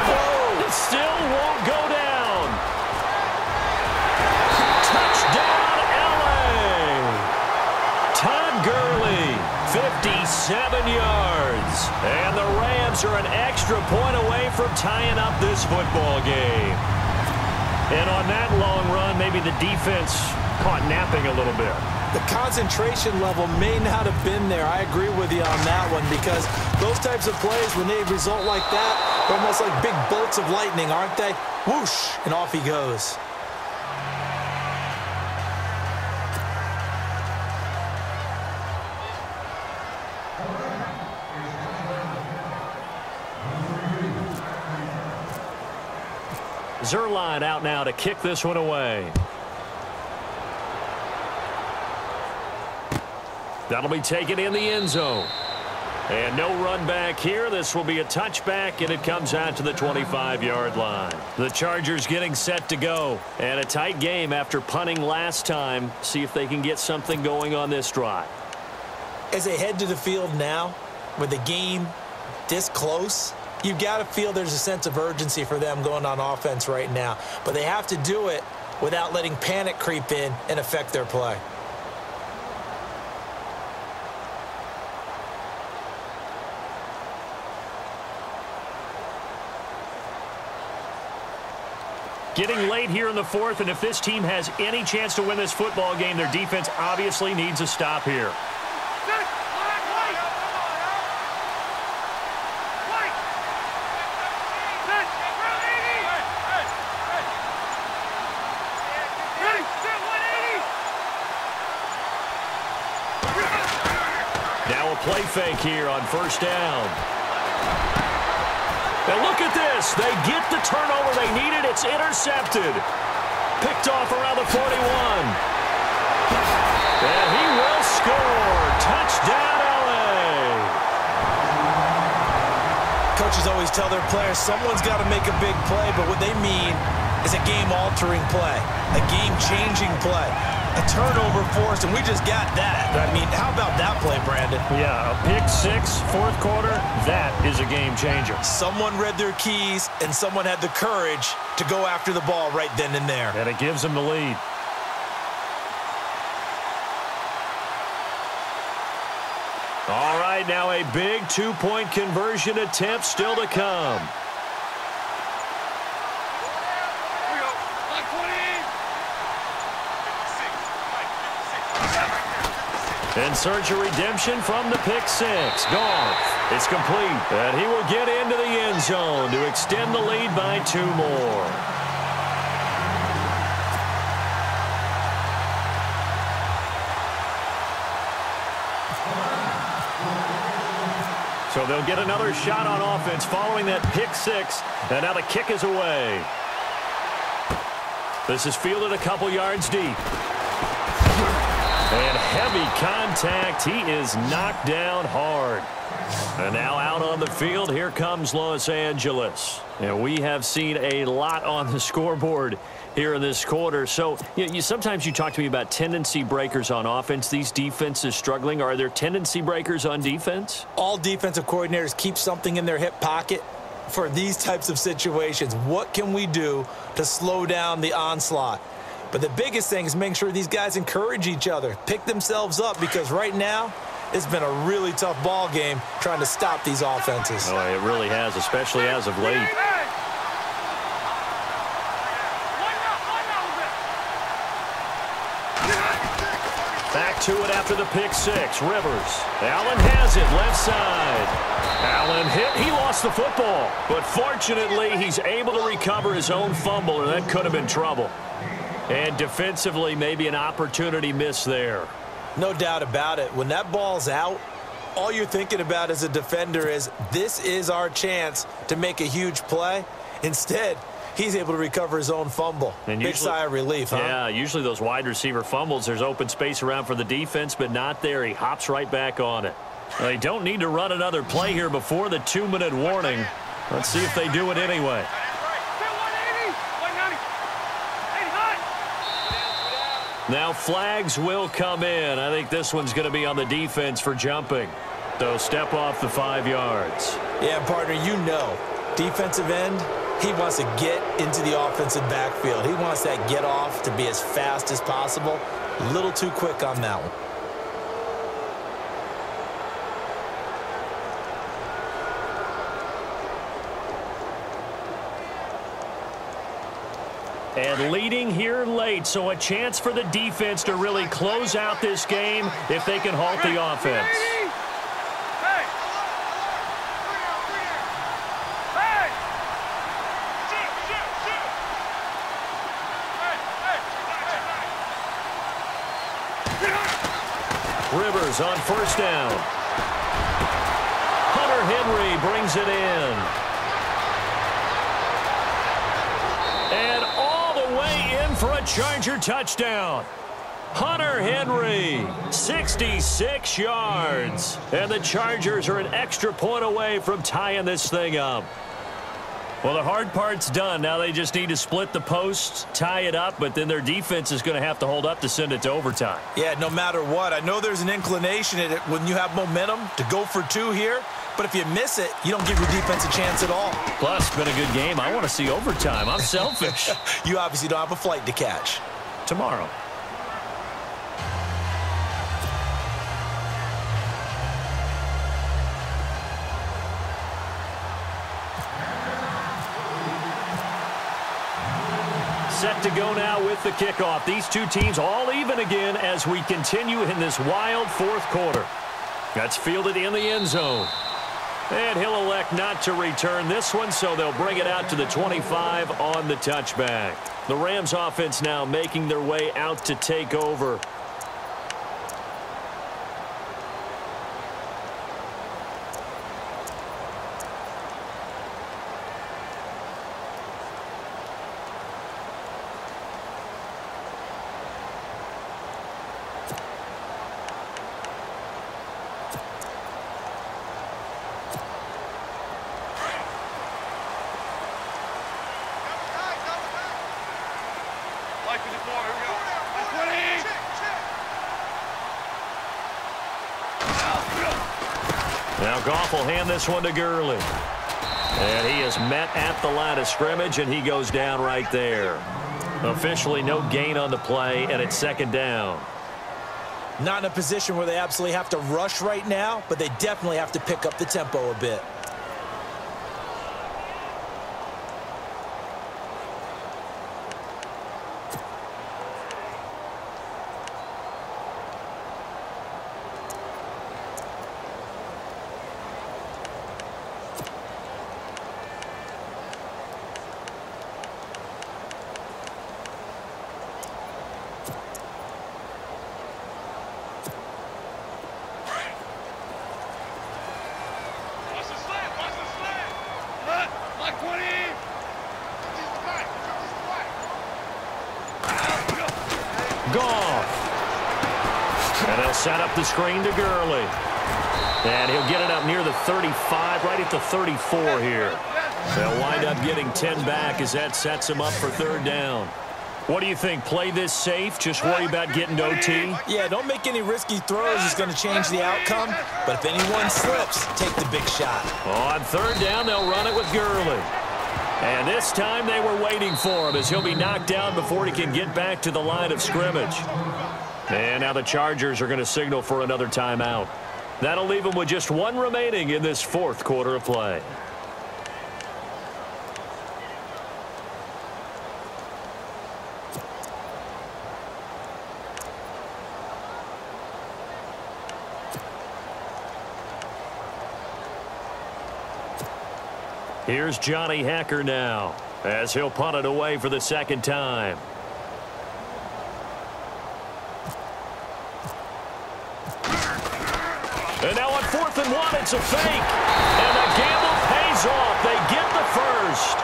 Oh, it still won't go down. Touchdown, L.A. Todd Gurley, 57 yards. And the Rams are an extra point away from tying up this football game. And on that long run, maybe the defense caught napping a little bit. The concentration level may not have been there. I agree with you on that one, because those types of plays, when they result like that, they're almost like big bolts of lightning, aren't they? Whoosh, and off he goes. Zuerlein out now to kick this one away. That'll be taken in the end zone. And no run back here. This will be a touchback, and it comes out to the 25-yard line. The Chargers getting set to go. And a tight game after punting last time. See if they can get something going on this drive. As they head to the field now, with the game this close, you've got to feel there's a sense of urgency for them going on offense right now. But they have to do it without letting panic creep in and affect their play. Getting late here in the fourth, and if this team has any chance to win this football game, their defense obviously needs a stop here. Now a play fake here on first down. And look at this. They get the turnover they needed. It's intercepted. Picked off around the 41. And he will score. Touchdown, L.A. Coaches always tell their players someone's got to make a big play, but what they mean is a game-altering play, a game-changing play, a turnover force, and we just got that. I mean, how about that play, Brandon? Yeah, a pick six, fourth quarter, that is a game changer. Someone read their keys, and someone had the courage to go after the ball right then and there. And it gives them the lead. All right, now a big two-point conversion attempt still to come. In search of redemption from the pick six. Goff. It's complete. And he will get into the end zone to extend the lead by 2 more. So they'll get another shot on offense following that pick six. And now the kick is away. This is fielded a couple yards deep. And heavy contact. He is knocked down hard. And now out on the field, here comes Los Angeles. And we have seen a lot on the scoreboard here in this quarter. So sometimes you talk to me about tendency breakers on offense. These defenses struggling. Are there tendency breakers on defense? All defensive coordinators keep something in their hip pocket for these types of situations. What can we do to slow down the onslaught? But the biggest thing is making sure these guys encourage each other, pick themselves up, because right now it's been a really tough ball game trying to stop these offenses. Oh, it really has, especially as of late. Back to it after the pick six. Rivers. Allen has it left side. Allen hit. He lost the football. But fortunately, he's able to recover his own fumble, and that could have been trouble. And defensively, maybe an opportunity miss there. No doubt about it. When that ball's out, all you're thinking about as a defender is, this is our chance to make a huge play. Instead, he's able to recover his own fumble. And big sigh of relief, huh? Yeah, usually those wide receiver fumbles, there's open space around for the defense, but not there. He hops right back on it. They don't need to run another play here before the 2-minute warning. Let's see if they do it anyway. Now flags will come in. I think this one's going to be on the defense for jumping. So step off the 5 yards. Yeah, partner, you know, defensive end, he wants to get into the offensive backfield. He wants that get off to be as fast as possible. A little too quick on that one. And leading here late, so a chance for the defense to really close out this game if they can halt the offense. Rivers on first down. Hunter Henry brings it in. And all the way in for a Charger touchdown. Hunter Henry, 66 yards. And the Chargers are an extra point away from tying this thing up. Well, the hard part's done. Now they just need to split the posts, tie it up, but then their defense is going to have to hold up to send it to overtime. Yeah, no matter what. I know there's an inclination in it when you have momentum to go for 2 here, but if you miss it, you don't give your defense a chance at all. Plus, it's been a good game. I want to see overtime. I'm selfish. You obviously don't have a flight to catch. Tomorrow. Set to go now with the kickoff. These two teams all even again as we continue in this wild fourth quarter. That's fielded in the end zone. And he'll elect not to return this one, so they'll bring it out to the 25 on the touchback. The Rams offense now making their way out to take over. Now Goff will hand this one to Gurley. And he is met at the line of scrimmage, and he goes down right there. Officially no gain on the play, and it's second down. Not in a position where they absolutely have to rush right now, but they definitely have to pick up the tempo a bit. And they'll set up the screen to Gurley. And he'll get it up near the 35, right at the 34 here. They'll wind up getting 10 back as that sets them up for third down. What do you think? Play this safe? Just worry about getting to OT? Yeah, don't make any risky throws. It's going to change the outcome. But if anyone slips, take the big shot. On third down, they'll run it with Gurley. And this time they were waiting for him as he'll be knocked down before he can get back to the line of scrimmage. And now the Chargers are going to signal for another timeout. That'll leave them with just one remaining in this fourth quarter of play. Here's Johnny Hacker now as he'll punt it away for the second time. And now on 4th and 1, it's a fake. And the gamble pays off. They get the first.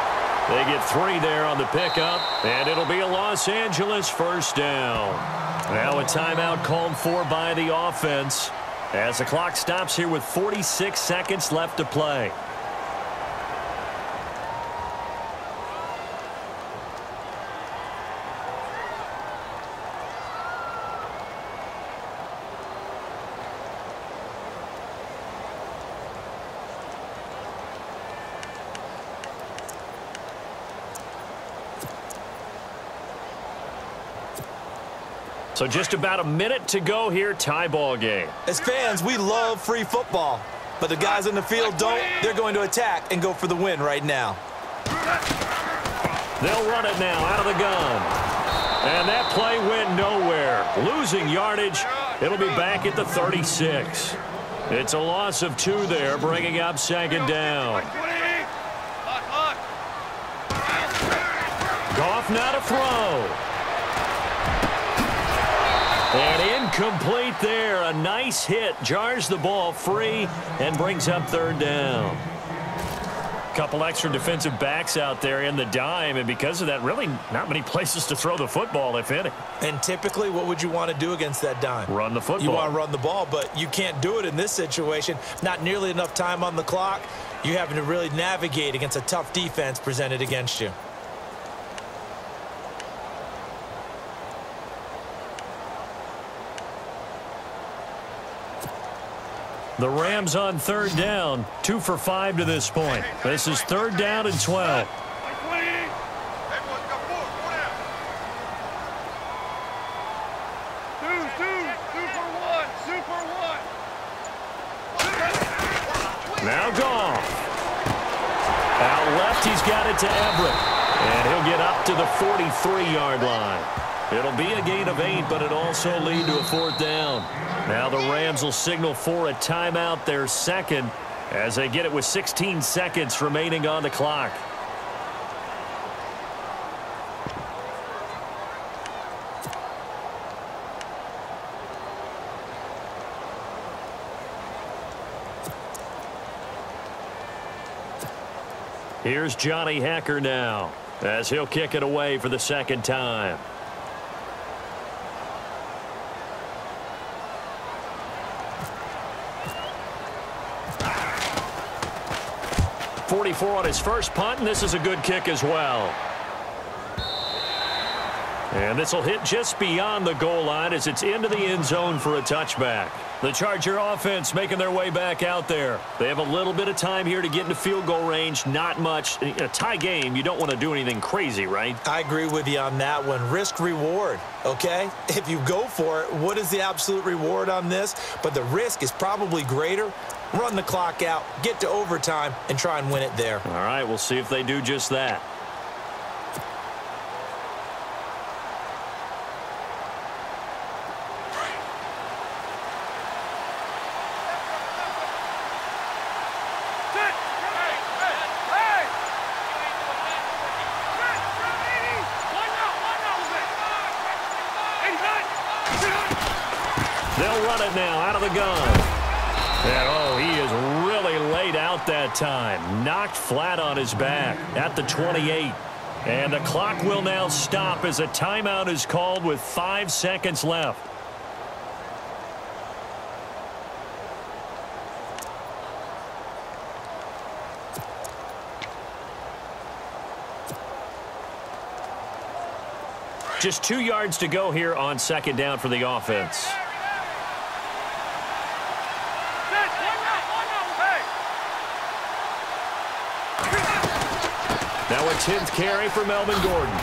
They get 3 there on the pickup, and it'll be a Los Angeles first down. Now a timeout called for by the offense as the clock stops here with 46 seconds left to play. So just about a minute to go here, tie ball game. As fans, we love free football, but the guys in the field don't. They're going to attack and go for the win right now. They'll run it now out of the gun. And that play went nowhere. Losing yardage. It'll be back at the 36. It's a loss of 2 there, bringing up second down. Goff now to throw. And incomplete there. A nice hit. Jars the ball free and brings up third down. Couple extra defensive backs out there in the dime, and because of that, really not many places to throw the football, if any. And typically, what would you want to do against that dime? Run the football. You want to run the ball, but you can't do it in this situation. Not nearly enough time on the clock. You're having to really navigate against a tough defense presented against you. The Rams on third down, 2 for 5 to this point. This is third down and 12. Now Goff. Out left, he's got it to Everett. And he'll get up to the 43-yard line. It'll be a gain of 8, but it'll also lead to a fourth down. Now the Rams will signal for a timeout, their second, as they get it with 16 seconds remaining on the clock. Here's Johnny Hacker now as he'll kick it away for the second time. .44 on his first punt, and this is a good kick as well. And this will hit just beyond the goal line as it's into the end zone for a touchback. The Charger offense making their way back out there. They have a little bit of time here to get into field goal range, not much. In a tie game, you don't want to do anything crazy, right? I agree with you on that one. Risk-reward, okay? If you go for it, what is the absolute reward on this? But the risk is probably greater. Run the clock out, get to overtime, and try and win it there. All right, we'll see if they do just that. They'll run it now out of the gun. And, oh, he is really laid out that time. Knocked flat on his back at the 28. And the clock will now stop as a timeout is called with 5 seconds left. Just 2 yards to go here on second down for the offense. Now a 10th carry for Melvin Gordon.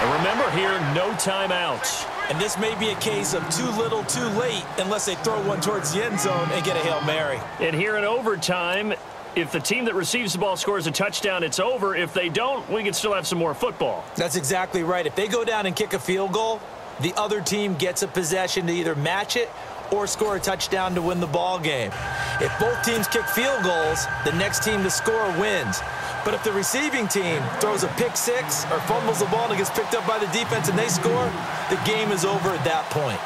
And remember here, no timeouts. And this may be a case of too little, too late, unless they throw one towards the end zone and get a Hail Mary. And here in overtime, if the team that receives the ball scores a touchdown, it's over. If they don't, we can still have some more football. That's exactly right. If they go down and kick a field goal, the other team gets a possession to either match it or score a touchdown to win the ball game. If both teams kick field goals, the next team to score wins. But if the receiving team throws a pick six or fumbles the ball and it gets picked up by the defense and they score, the game is over at that point.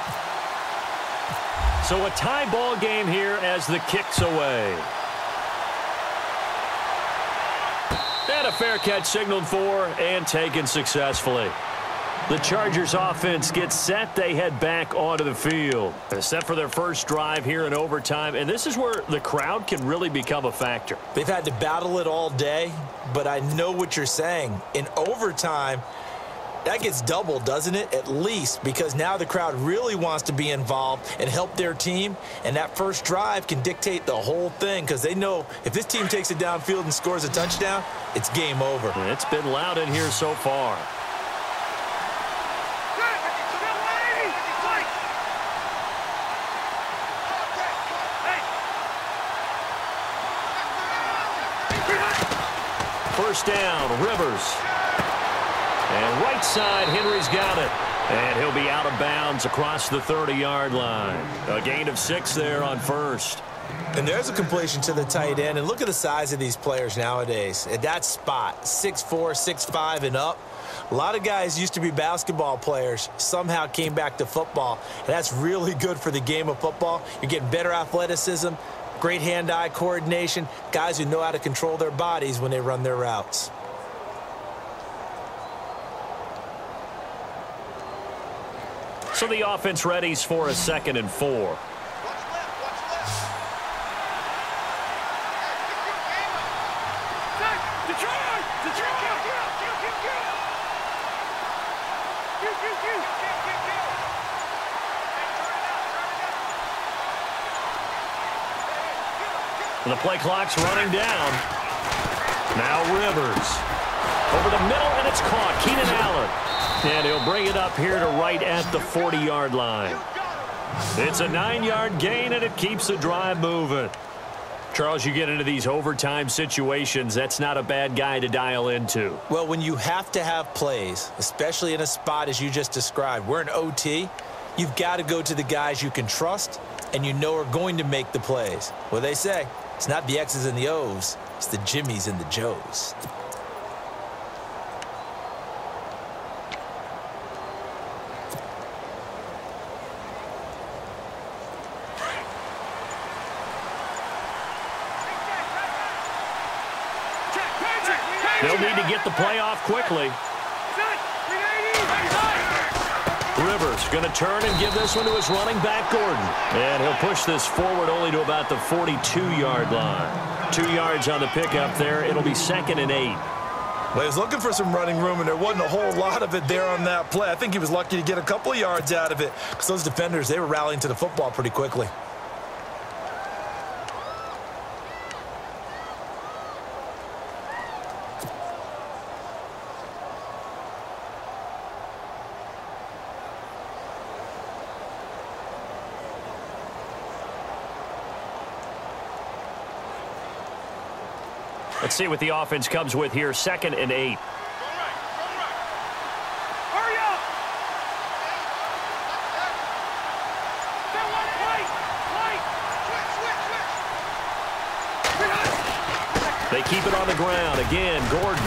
So a tie ball game here as the kick's away. And a fair catch signaled for and taken successfully. The Chargers offense gets set. They head back onto the field. They're set for their first drive here in overtime, and this is where the crowd can really become a factor. They've had to battle it all day, but I know what you're saying. In overtime, that gets doubled, doesn't it? At least, because now the crowd really wants to be involved and help their team, and that first drive can dictate the whole thing because they know if this team takes it downfield and scores a touchdown, it's game over. It's been loud in here so far. First down, Rivers. And right side, Henry's got it. And he'll be out of bounds across the 30-yard line. A gain of 6 there on first. And there's a completion to the tight end. And look at the size of these players nowadays. At that spot, 6'4", 6'5", and up. A lot of guys used to be basketball players, somehow came back to football. And that's really good for the game of football. You're getting better athleticism, great hand-eye coordination, guys who know how to control their bodies when they run their routes. So the offense readies for a 2nd and 4. The play clock's running down. Now Rivers. Over the middle, and it's caught. Keenan Allen. And he'll bring it up here to right at the 40-yard line. It's a 9-yard gain, and it keeps the drive moving. Charles, you get into these overtime situations, that's not a bad guy to dial into. Well, when you have to have plays, especially in a spot as you just described, we're in OT, you've got to go to the guys you can trust and you know are going to make the plays. Well, they say, it's not the X's and the O's, it's the Jimmys and the Joes. They'll need to get the play off quickly. Rivers going to turn and give this one to his running back, Gordon. And he'll push this forward only to about the 42-yard line. 2 yards on the pickup there. It'll be 2nd and 8. Well, he was looking for some running room, and there wasn't a whole lot of it there on that play. I think he was lucky to get a couple of yards out of it because those defenders, they were rallying to the football pretty quickly. Let's see what the offense comes with here. 2nd and 8. Hurry up! They keep it on the ground. Again, Gordon.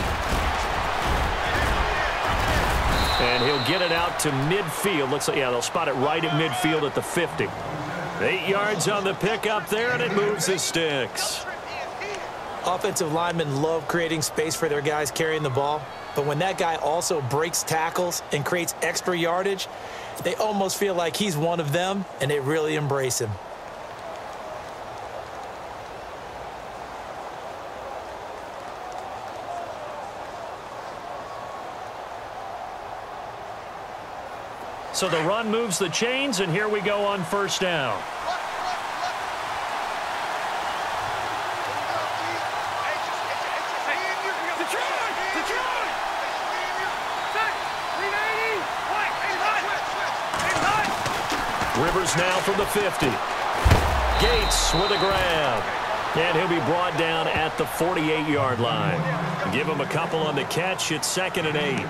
And he'll get it out to midfield. Looks like, yeah, they'll spot it right at midfield at the 50. 8 yards on the pickup there, and it moves the sticks. Offensive linemen love creating space for their guys carrying the ball, but when that guy also breaks tackles and creates extra yardage, they almost feel like he's one of them, and they really embrace him. So the run moves the chains, and here we go on 1st down. Rivers now from the 50. Gates with a grab. And he'll be brought down at the 48-yard line. Give him a couple on the catch. It's 2nd and 8.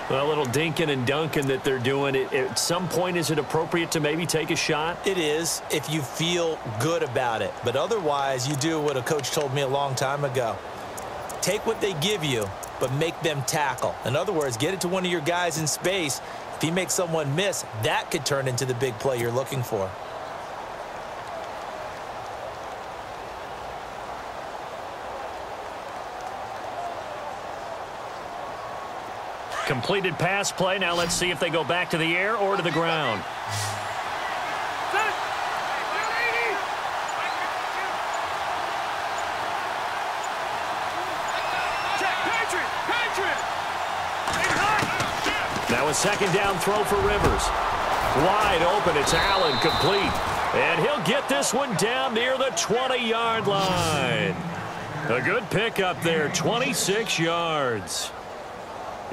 Well, a little dinking and dunking that they're doing. At some point, is it appropriate to maybe take a shot? It is if you feel good about it. But otherwise, you do what a coach told me a long time ago. Take what they give you, but make them tackle. In other words, get it to one of your guys in space. If he makes someone miss, that could turn into the big play you're looking for. Completed pass play. Now let's see if they go back to the air or to the ground. Now a 2nd down throw for Rivers. Wide open. It's Allen, complete. And he'll get this one down near the 20-yard line. A good pickup there, 26 yards.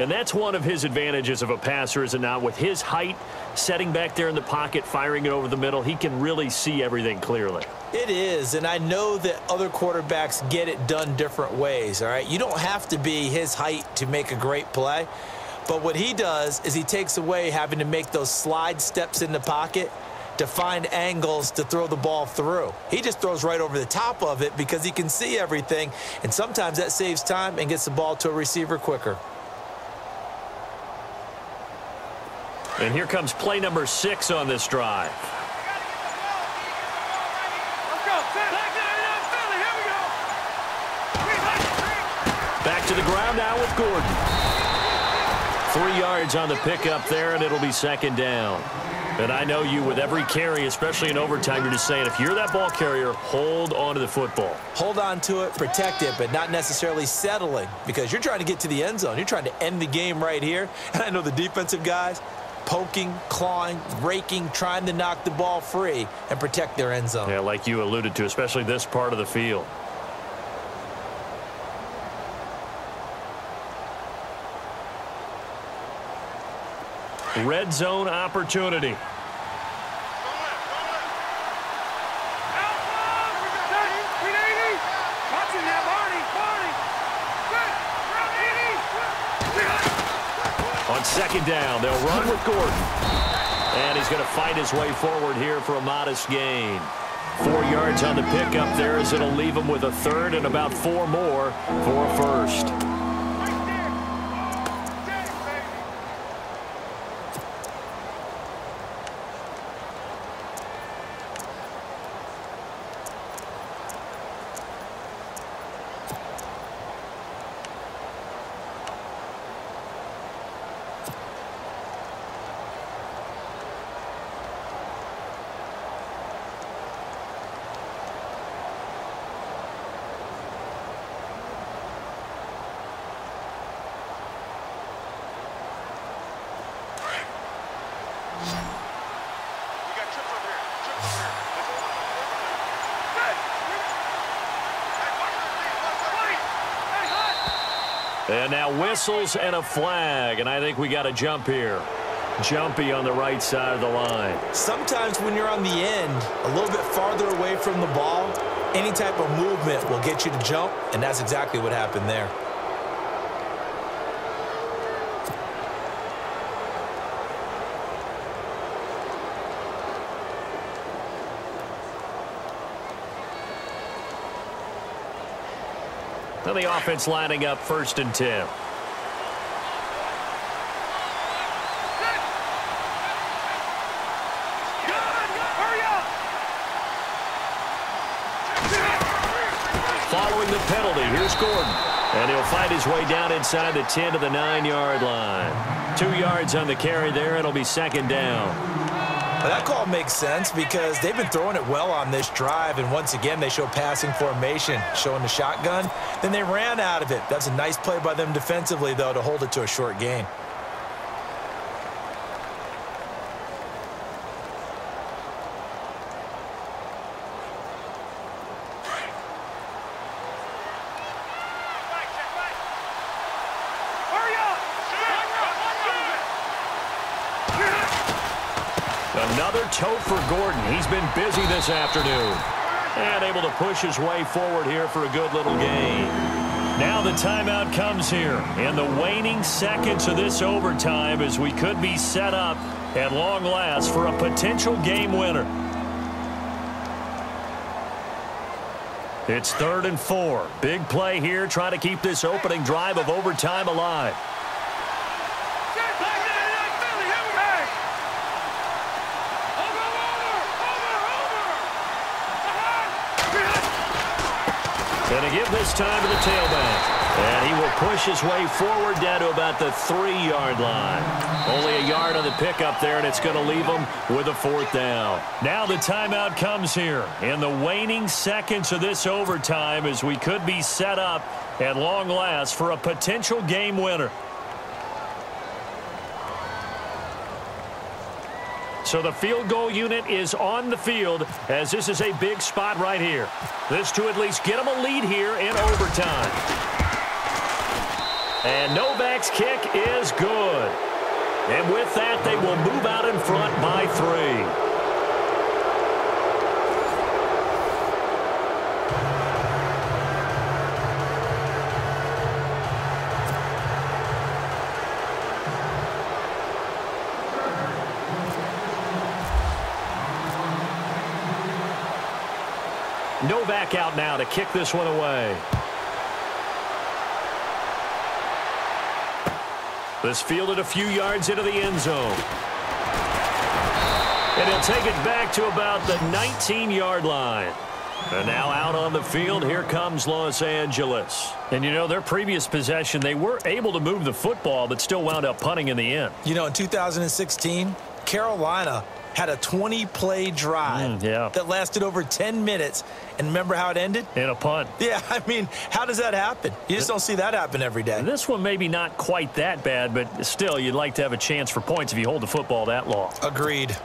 And that's one of his advantages of a passer, is it not? With his height, setting back there in the pocket, firing it over the middle, he can really see everything clearly. It is, and I know that other quarterbacks get it done different ways, all right? You don't have to be his height to make a great play. But what he does is he takes away having to make those slide steps in the pocket to find angles to throw the ball through. He just throws right over the top of it because he can see everything, and sometimes that saves time and gets the ball to a receiver quicker. And here comes play number 6 on this drive. Back to the ground now with Gordon. 3 yards on the pickup there, and it'll be 2nd down. And I know you, with every carry, especially in overtime, you're just saying, if you're that ball carrier, hold on to the football. Hold on to it, protect it, but not necessarily settling, because you're trying to get to the end zone. You're trying to end the game right here. And I know the defensive guys, poking, clawing, raking, trying to knock the ball free and protect their end zone. Yeah, like you alluded to, especially this part of the field. Red zone opportunity. On 2nd down, they'll run with Gordon. And he's going to fight his way forward here for a modest gain. 4 yards on the pickup there, as it'll leave him with a 3rd and about 4 more for a 1st. And now whistles and a flag, and I think we got a jump here. Jumpy on the right side of the line. Sometimes when you're on the end, a little bit farther away from the ball, any type of movement will get you to jump, and that's exactly what happened there. Now the offense lining up 1st and 10. Following the penalty, here's Gordon. And he'll find his way down inside the 10 to the 9-yard line. 2 yards on the carry there. It'll be 2nd down. Well, that call makes sense because they've been throwing it well on this drive, and once again they show passing formation, showing the shotgun. Then they ran out of it. That's a nice play by them defensively, though, to hold it to a short gain. Another tote for Gordon. He's been busy this afternoon. And able to push his way forward here for a good little gain. Now the timeout comes here in the waning seconds of this overtime as we could be set up at long last for a potential game winner. It's 3rd and 4. Big play here, trying to keep this opening drive of overtime alive. Going to give this time to the tailback. And he will push his way forward down to about the 3-yard line. Only a yard on the pickup there, and it's going to leave him with a 4th down. Now the timeout comes here in the waning seconds of this overtime as we could be set up at long last for a potential game winner. So the field goal unit is on the field as this is a big spot right here. This to at least get them a lead here in overtime. And Novak's kick is good. And with that, they will move out in front by 3. Novak out now to kick this one away. This fielded a few yards into the end zone. And he'll take it back to about the 19-yard line. And now out on the field, here comes Los Angeles. And, you know, their previous possession, they were able to move the football, but still wound up punting in the end. You know, in 2016, Carolina had a 20-play drive that lasted over 10 minutes. And remember how it ended? In a punt. Yeah, I mean, how does that happen? You just don't see that happen every day. This one maybe not quite that bad, but still, you'd like to have a chance for points if you hold the football that long. Agreed.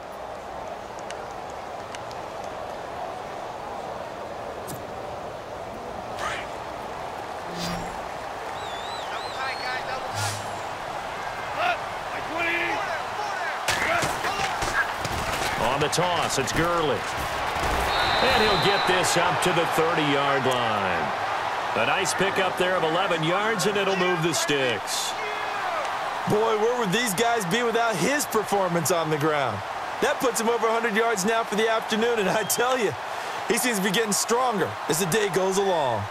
On the toss, it's Gurley. And he'll get this up to the 30-yard line. A nice pickup there of 11 yards, and it'll move the sticks. Boy, where would these guys be without his performance on the ground? That puts him over 100 yards now for the afternoon, and I tell you, he seems to be getting stronger as the day goes along.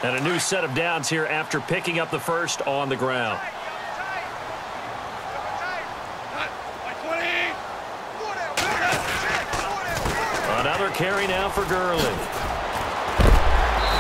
And a new set of downs here after picking up the first on the ground. Another carry now for Gurley.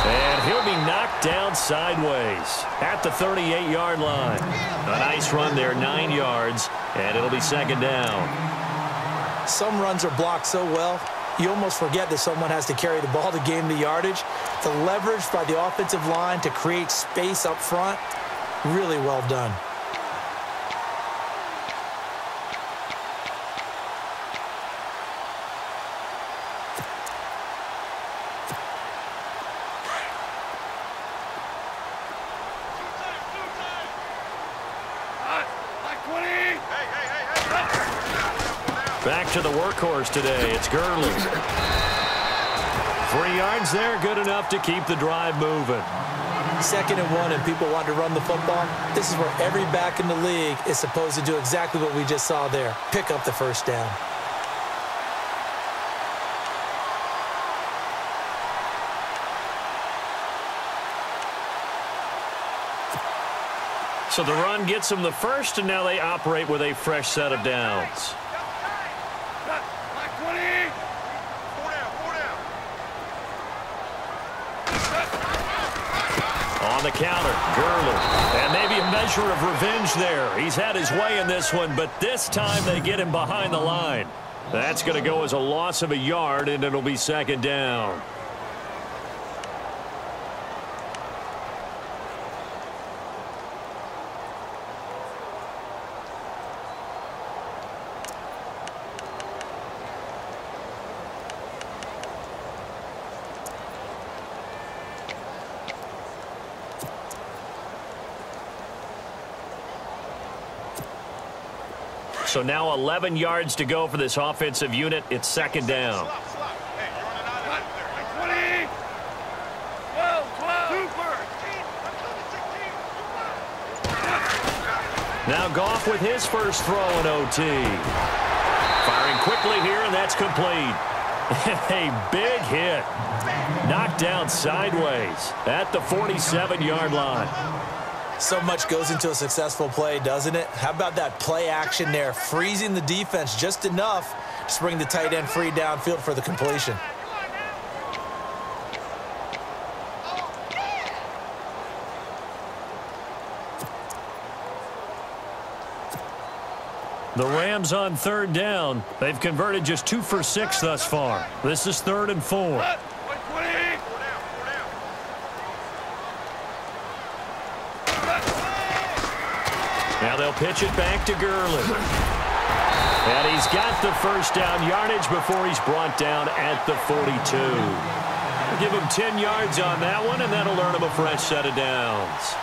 And he'll be knocked down sideways at the 38-yard line. A nice run there, 9 yards, and it'll be 2nd down. Some runs are blocked so well, you almost forget that someone has to carry the ball to gain the yardage. The leverage by the offensive line to create space up front, really well done. Back to the workhorse today. It's Gurley. 3 yards there, good enough to keep the drive moving. 2nd and 1 and people want to run the football. This is where every back in the league is supposed to do exactly what we just saw there. Pick up the first down. So the run gets them the first, and now they operate with a fresh set of downs. On the counter, Gurley. And maybe a measure of revenge there. He's had his way in this one, but this time they get him behind the line. That's going to go as a loss of a yard, and it'll be 2nd down. So now 11 yards to go for this offensive unit. It's 2nd down. Now Goff with his first throw in OT. Firing quickly here, and that's complete. A big hit. Knocked down sideways at the 47-yard line. So much goes into a successful play, doesn't it? How about that play action there, freezing the defense just enough to bring the tight end free downfield for the completion. The Rams on 3rd down. They've converted just 2 for 6 thus far. This is 3rd and 4. Now they'll pitch it back to Gurley. And he's got the first down yardage before he's brought down at the 42. Give him 10 yards on that one, and that'll earn him a fresh set of downs.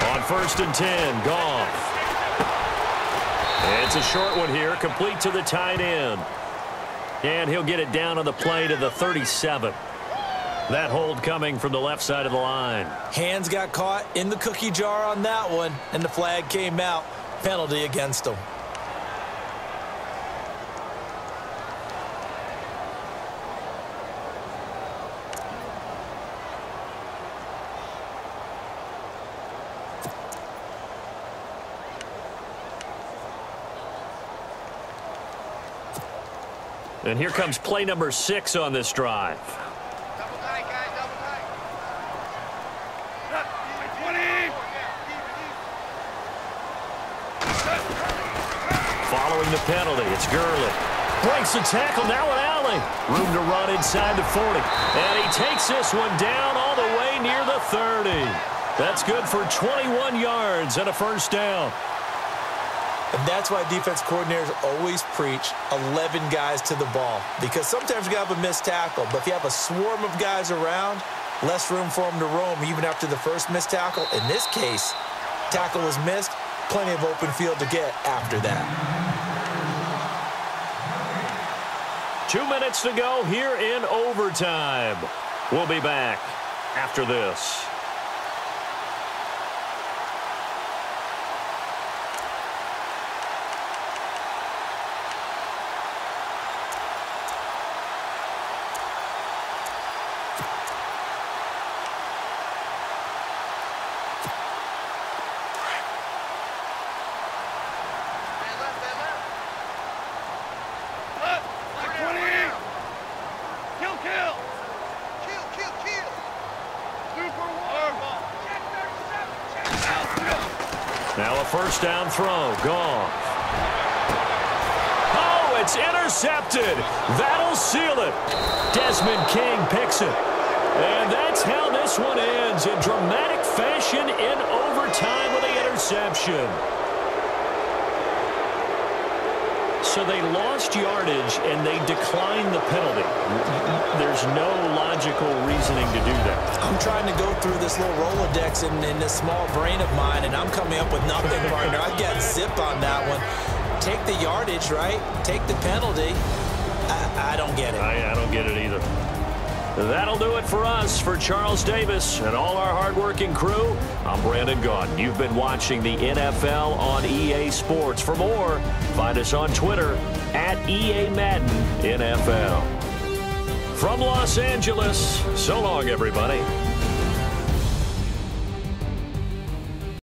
On 1st and 10, Goff. It's a short one here, complete to the tight end. And he'll get it down on the play to the 37. That hold coming from the left side of the line. Hands got caught in the cookie jar on that one, and the flag came out. Penalty against him. And here comes play number 6 on this drive. Double tight, guys, double tight. 20. Following the penalty, it's Gurley. Breaks the tackle, now an alley. Room to run inside the 40. And he takes this one down all the way near the 30. That's good for 21 yards and a first down. And that's why defense coordinators always preach 11 guys to the ball. Because sometimes you have a missed tackle, but if you have a swarm of guys around, less room for them to roam even after the first missed tackle. In this case, tackle was missed, plenty of open field to get after that. 2 minutes to go here in overtime. We'll be back after this. Super one. Now a first down throw. Goff. Oh, it's intercepted. That'll seal it. Desmond King picks it. And that's how this one ends, in dramatic fashion in overtime with the interception. So they lost yardage, and they declined the penalty. There's no logical reasoning to do that. I'm trying to go through this little Rolodex in this small brain of mine, and I'm coming up with nothing, partner. I've got zip on that one. Take the yardage, right? Take the penalty. I don't get it. I don't get it either. That'll do it for us. For Charles Davis and all our hardworking crew, I'm Brandon Gaudin. You've been watching the NFL on EA Sports. For more, find us on Twitter at EA Madden NFL. From Los Angeles, so long, everybody.